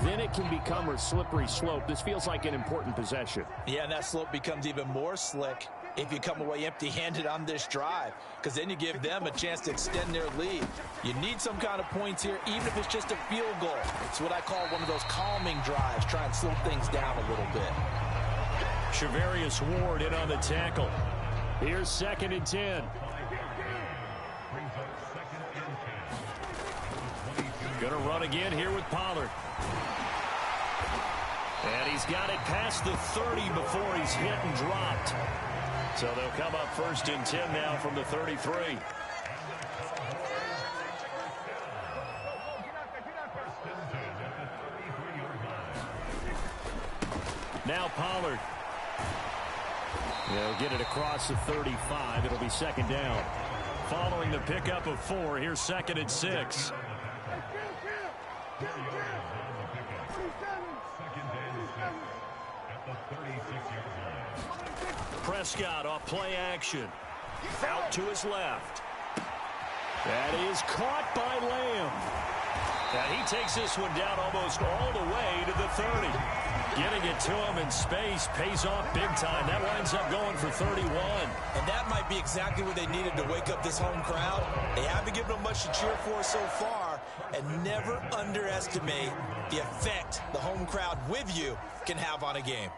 then it can become a slippery slope. This feels like an important possession. Yeah, and that slope becomes even more slick if you come away empty-handed on this drive, because then you give them a chance to extend their lead. You need some kind of points here, even if it's just a field goal. It's what I call one of those calming drives, try and slow things down a little bit. Shavarius Ward in on the tackle. Here's 2nd and 10. Gonna run again here with Pollard. And he's got it past the 30 before he's hit and dropped. So they'll come up 1st and 10 now from the 33. Now Pollard. They'll get it across the 35. It'll be 2nd down. Following the pickup of 4, here's 2nd and 6. Prescott off play action. Out to his left. That is caught by Lamb. And he takes this one down almost all the way to the 30. Getting it to him in space pays off big time. That winds ends up going for 31. And that might be exactly what they needed to wake up this home crowd. They haven't given them much to cheer for so far, and never underestimate the effect the home crowd with you can have on a game.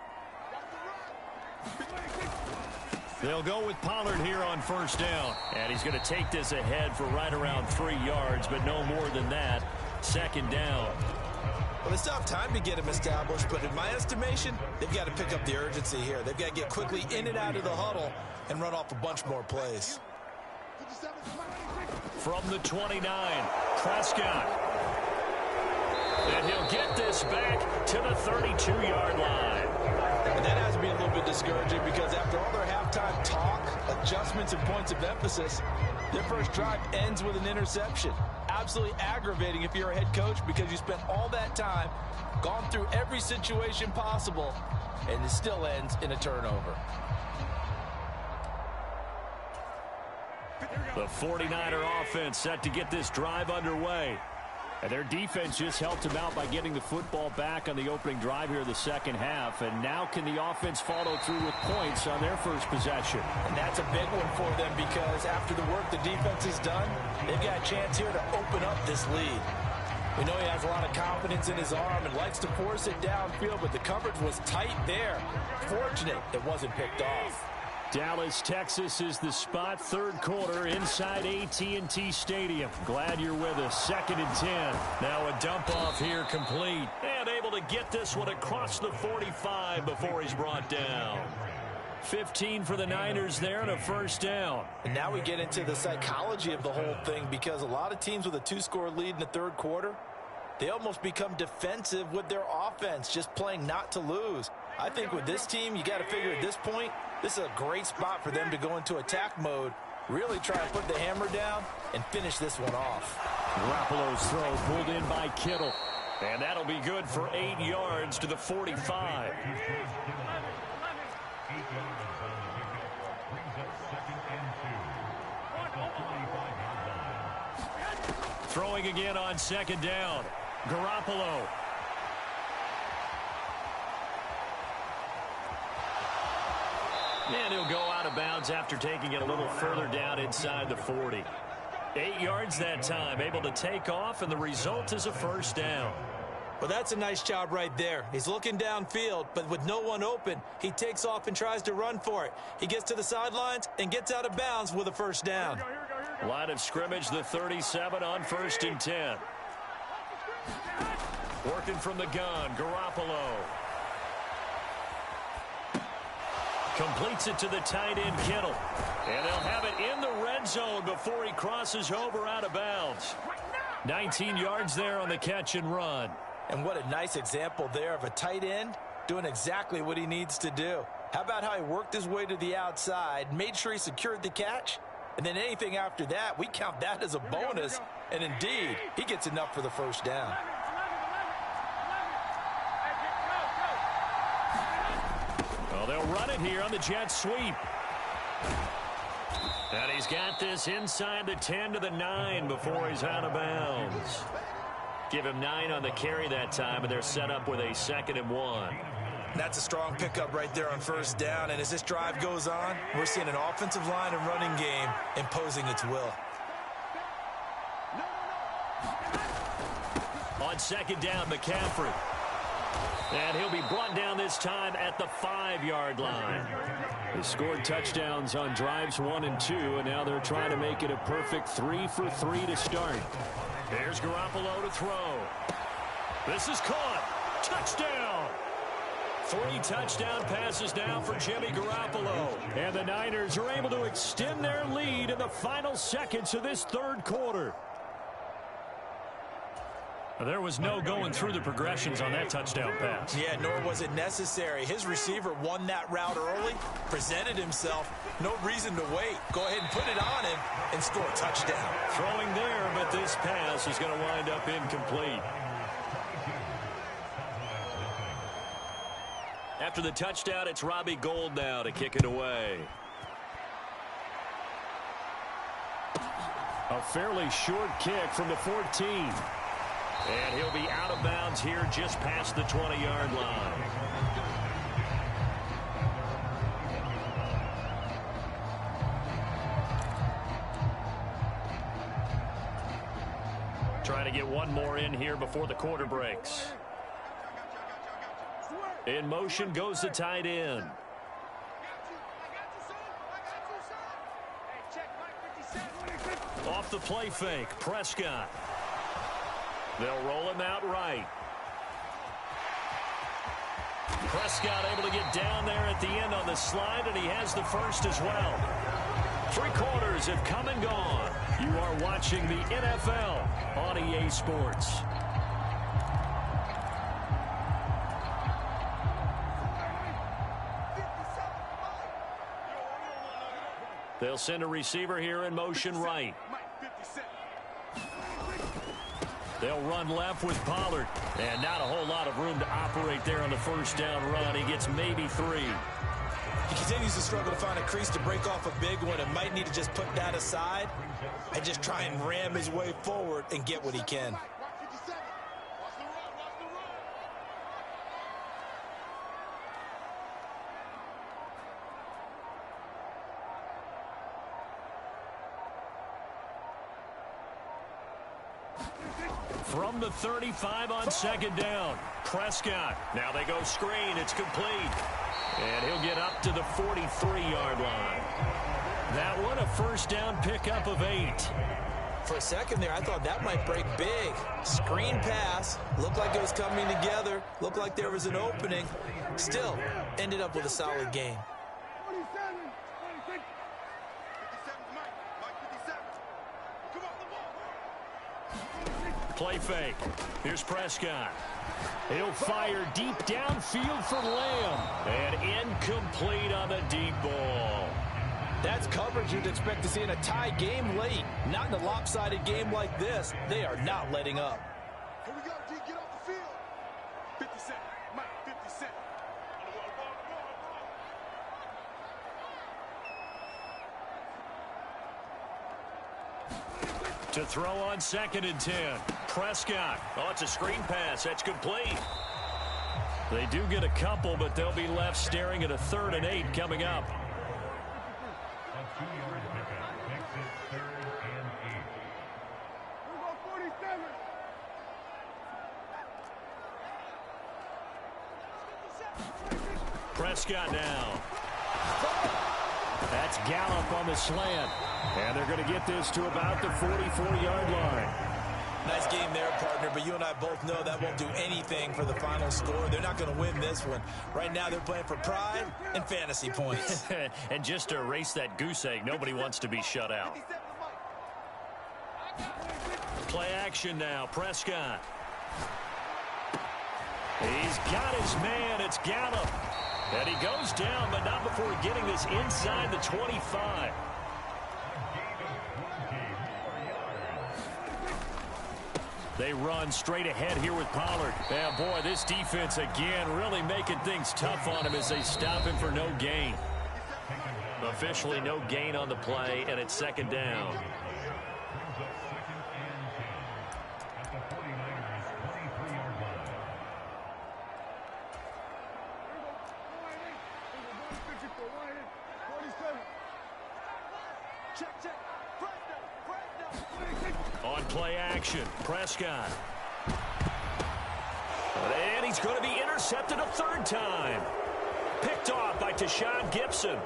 They'll go with Pollard here on first down. And he's going to take this ahead for right around 3 yards, but no more than that. Second down. Well, they still have time to get him established, but in my estimation, they've got to pick up the urgency here. They've got to get quickly in and out of the huddle and run off a bunch more plays. From the 29, Prescott. And he'll get this back to the 32-yard line. And that has to be a little bit discouraging because after all their halftime talk, adjustments, and points of emphasis, their first drive ends with an interception. Absolutely aggravating if you're a head coach because you spent all that time, gone through every situation possible, and it still ends in a turnover. The 49er offense set to get this drive underway. And their defense just helped them out by getting the football back on the opening drive here in the second half. And now can the offense follow through with points on their first possession? And that's a big one for them because after the work the defense has done, they've got a chance here to open up this lead. We know he has a lot of confidence in his arm and likes to force it downfield, but the coverage was tight there. Fortunate it wasn't picked off. Dallas, Texas is the spot. Third quarter inside AT&T Stadium. Glad you're with us. 2nd and 10. Now a dump off here complete. And able to get this one across the 45 before he's brought down. 15 for the Niners there and a first down. And now we get into the psychology of the whole thing because a lot of teams with a 2-score lead in the third quarter, they almost become defensive with their offense, just playing not to lose. I think with this team, you got to figure at this point, this is a great spot for them to go into attack mode, really try to put the hammer down and finish this one off. Garoppolo's throw pulled in by Kittle. And that'll be good for 8 yards to the 45. Throwing again on second down. Garoppolo. And he'll go out of bounds after taking it a little further down inside the 40. 8 yards that time, able to take off, and the result is a first down. Well, that's a nice job right there. He's looking downfield, but with no one open, he takes off and tries to run for it. He gets to the sidelines and gets out of bounds with a first down. Line of scrimmage, the 37 on 1st and 10. Working from the gun, Garoppolo. Completes it to the tight end, Kittle. And they'll have it in the red zone before he crosses over out of bounds. 19 yards there on the catch and run. And what a nice example there of a tight end doing exactly what he needs to do. How about how he worked his way to the outside, made sure he secured the catch, and then anything after that, we count that as a bonus. And indeed, he gets enough for the first down. Well, they'll run it here on the jet sweep. And he's got this inside the 10 to the 9 before he's out of bounds. Give him 9 on the carry that time, and they're set up with a 2nd and 1. That's a strong pickup right there on first down. And as this drive goes on, we're seeing an offensive line and running game imposing its will. On second down, McCaffrey. And he'll be brought down this time at the 5-yard line. They scored touchdowns on drives 1 and 2, and now they're trying to make it a perfect 3 for 3 to start. There's Garoppolo to throw. This is caught. Touchdown! 3 touchdown passes now for Jimmy Garoppolo. And the Niners are able to extend their lead in the final seconds of this third quarter. There was no going through the progressions on that touchdown pass. Yeah, nor was it necessary. His receiver won that route early, presented himself. No reason to wait. Go ahead and put it on him and score a touchdown. Throwing there, but this pass is going to wind up incomplete. After the touchdown, it's Robbie Gould now to kick it away. A fairly short kick from the 14. And he'll be out of bounds here just past the 20-yard line. to get one more in here before the quarter breaks. In motion goes the tight end. Off the play fake, Prescott. They'll roll him out right. Prescott able to get down there at the end on the slide, and he has the first as well. 3 quarters have come and gone. You are watching the NFL on EA Sports. They'll send a receiver here in motion right. They'll run left with Pollard. And not a whole lot of room to operate there on the first down run. He gets maybe 3. He continues to struggle to find a crease to break off a big one and might need to just put that aside and just try and ram his way forward and get what he can. From the 35 on second down, Prescott. Now they go screen. It's complete. And he'll get up to the 43-yard line. That one, a first down pickup of 8. For a second there, I thought that might break big. Screen pass. Looked like it was coming together. Looked like there was an opening. Still, ended up with a solid game. Play fake. Here's Prescott. He'll fire deep downfield for Lamb. And incomplete on the deep ball. That's coverage you'd expect to see in a tie game late. Not in a lopsided game like this. They are not letting up. Here we go, G. Get off the field. 50 Cent. Mike, 50 Cent. To throw on second and 10. Prescott. Oh, it's a screen pass. That's complete. They do get a couple, but they'll be left staring at a 3rd and 8 coming up. A 2-yard pickup makes it 3rd and 8. We're going 47. Prescott now. That's Gallup on the slant. And they're going to get this to about the 44-yard line. Nice game there, partner, but you and I both know that won't do anything for the final score. They're not going to win this one. Right now, they're playing for pride and fantasy points. And just to erase that goose egg, nobody wants to be shut out. Play action now, Prescott. He's got his man. It's Gallup. And he goes down, but not before getting this inside the 25. They run straight ahead here with Pollard. Yeah, boy, this defense again really making things tough on him as they stop him for no gain. Officially no gain on the play, and it's second down. On play action, Prescott. And he's going to be intercepted a 3rd time. Picked off by Tashawn Gibson.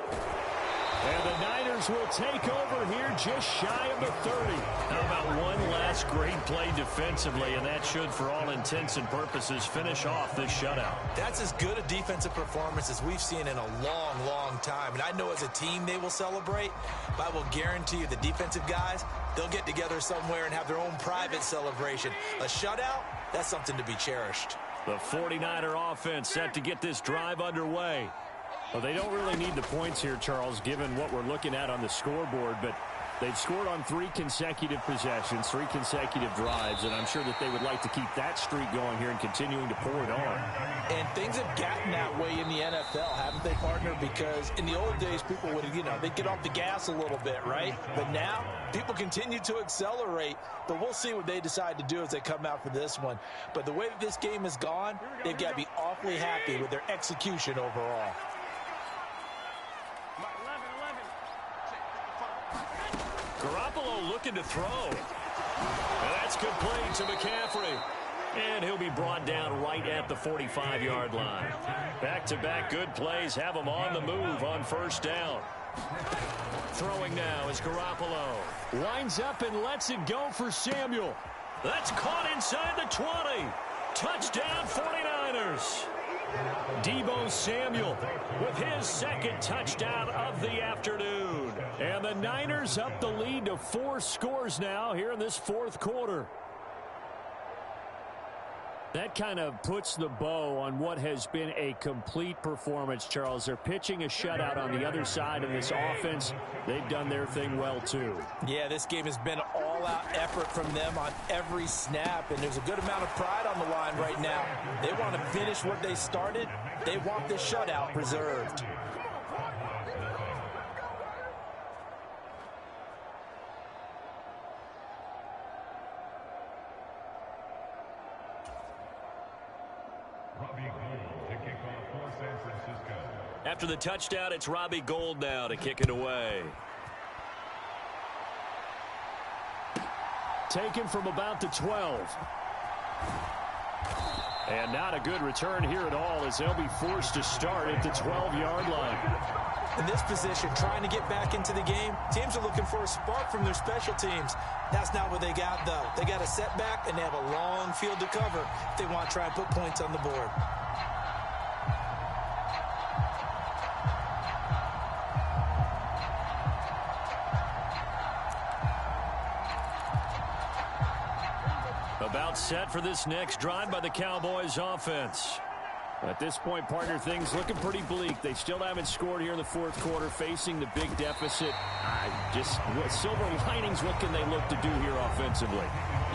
And the Niners will take over here just shy of the 30. How about one last great play defensively, and that should, for all intents and purposes, finish off this shutout. That's as good a defensive performance as we've seen in a long, long time. And I know as a team they will celebrate, but I will guarantee you the defensive guys, they'll get together somewhere and have their own private celebration. A shutout, that's something to be cherished. The 49er offense set to get this drive underway. Well, they don't really need the points here, Charles, given what we're looking at on the scoreboard, but they've scored on 3 consecutive possessions, 3 consecutive drives, and I'm sure that they would like to keep that streak going here and continuing to pour it on. And things have gotten that way in the NFL, haven't they, partner? Because in the old days, people would, they'd get off the gas a little bit, right? But now, people continue to accelerate, but we'll see what they decide to do as they come out for this one. But the way that this game has gone, they've got to be awfully happy with their execution overall. Garoppolo looking to throw. And that's complete to McCaffrey. And he'll be brought down right at the 45-yard line. Back-to-back good plays have him on the move on first down. Throwing now is Garoppolo. Winds up and lets it go for Samuel. That's caught inside the 20. Touchdown 49ers. Deebo Samuel with his second touchdown of the afternoon. And the Niners up the lead to 4 scores now here in this fourth quarter. That kind of puts the bow on what has been a complete performance, Charles. They're pitching a shutout on the other side of this offense. They've done their thing well, too. Yeah, this game has been an all-out effort from them on every snap, and there's a good amount of pride on the line right now. They want to finish what they started. They want this shutout preserved. After the touchdown, it's Robbie Gould now to kick it away. Taken from about the 12. And not a good return here at all as they'll be forced to start at the 12-yard line. In this position, trying to get back into the game, teams are looking for a spark from their special teams. That's not what they got, though. They got a setback, and they have a long field to cover if they want to try and put points on the board. About set for this next drive by the Cowboys offense. At this point, partner, things looking pretty bleak. They still haven't scored here in the fourth quarter, facing the big deficit. What silver linings, what can they look to do here offensively?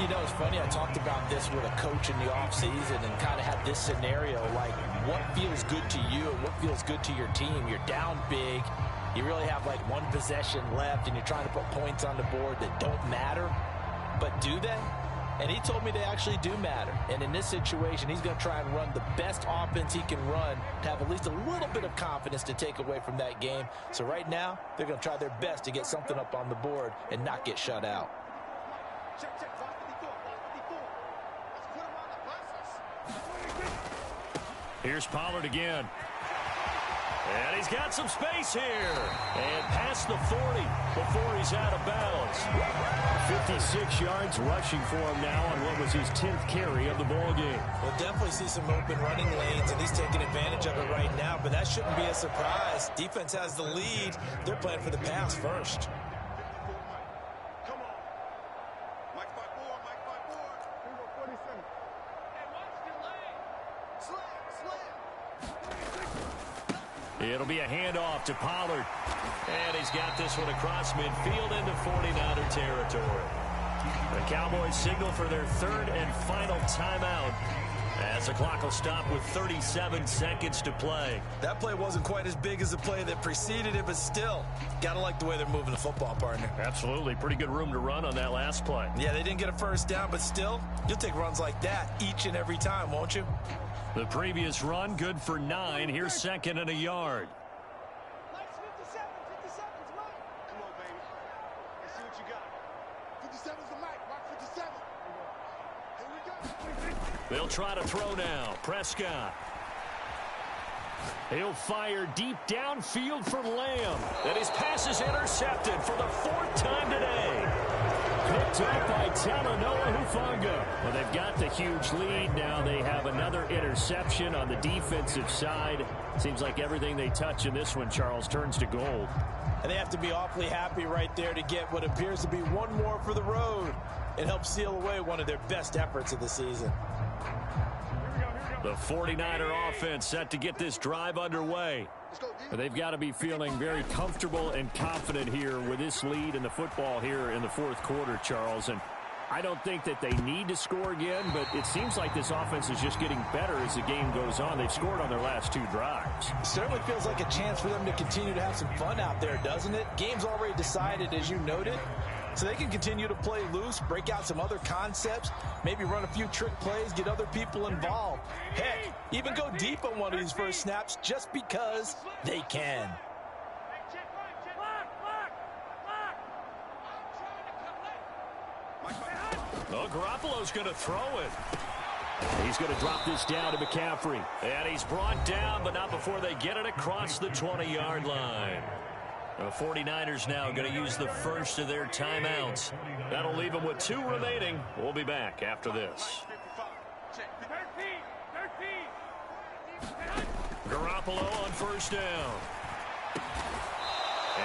You know, it's funny, I talked about this with a coach in the offseason and kind of had this scenario, like what feels good to you and what feels good to your team. You're down big. You really have like one possession left, and you're trying to put points on the board that don't matter. But do they? And he told me they actually do matter. And in this situation, he's going to try and run the best offense he can run to have at least a little bit of confidence to take away from that game. So right now, they're going to try their best to get something up on the board and not get shut out. Check, check, 554, 554. Let's put him on the buses. Here's Pollard again. And he's got some space here. And past the 40 before he's out of bounds. 56 yards rushing for him now on what was his 10th carry of the ball game. We'll definitely see some open running lanes, and he's taking advantage of it right now, but that shouldn't be a surprise. Defense has the lead. They're playing for the pass first. Come on. Mike 5-4, Mike 5-4. Here we go, 47. Hey, watch the lane. Slam. It'll be a handoff to Pollard. And he's got this one across midfield into 49er territory. The Cowboys signal for their third and final timeout as the clock will stop with 37 seconds to play. That play wasn't quite as big as the play that preceded it, but still, gotta like the way they're moving the football, partner. Absolutely. Pretty good room to run on that last play. Yeah, they didn't get a first down, but still, you'll take runs like that each and every time, won't you? The previous run, good for 9. Here's second and a yard. Lights 57, 57's Mike. Come on, baby. Let's see what you got. 57's the Mike. Mark 57. Here we go. They'll try to throw now. Prescott. He'll fire deep downfield for Lamb. And his pass is intercepted for the 4th time today. Picked up by Talanoa Hufanga. Well, they've got the huge lead. Now they have another interception on the defensive side. Seems like everything they touch in this one, Charles, turns to gold. And they have to be awfully happy right there to get what appears to be one more for the road and help seal away one of their best efforts of the season. The 49er offense set to get this drive underway. But they've got to be feeling very comfortable and confident here with this lead in the football here in the fourth quarter, Charles. And I don't think that they need to score again, but it seems like this offense is just getting better as the game goes on. They've scored on their last 2 drives. It certainly feels like a chance for them to continue to have some fun out there, doesn't it? Game's already decided, as you noted. So they can continue to play loose, break out some other concepts, maybe run a few trick plays, get other people involved. Heck, even go deep on one of these first snaps just because they can. Mike 5-4. Oh, Garoppolo's going to throw it. He's going to drop this down to McCaffrey. And he's brought down, but not before they get it across the 20-yard line. The 49ers now going to use the first of their timeouts. That'll leave them with 2 remaining. We'll be back after this. Garoppolo on first down.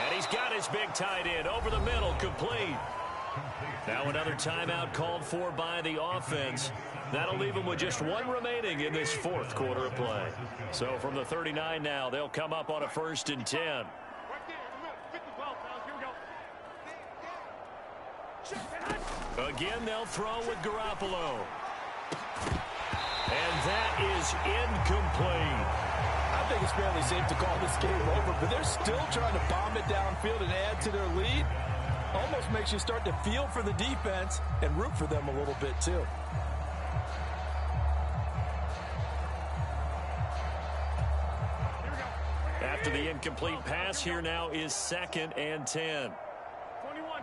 And he's got his big tight end over the middle, complete. Now another timeout called for by the offense. That'll leave them with just 1 remaining in this 4th quarter of play. So from the 39 now, they'll come up on a 1st and 10. Again, they'll throw with Garoppolo. And that is incomplete. I think it's fairly safe to call this game over, but they're still trying to bomb it downfield and add to their lead. Almost makes you start to feel for the defense and root for them a little bit, too. After the incomplete pass, here now is 2nd and 10. 21.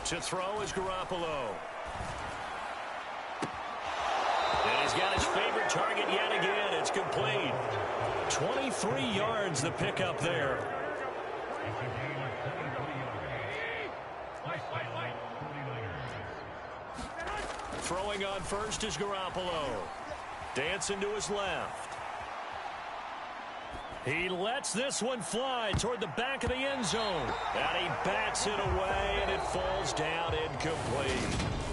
To throw is Garoppolo. And he's got his favorite target yet again. It's complete. 23 yards the pickup there. Throwing on first is Garoppolo. Dancing to his left. He lets this one fly toward the back of the end zone. And he bats it away, and it falls down incomplete.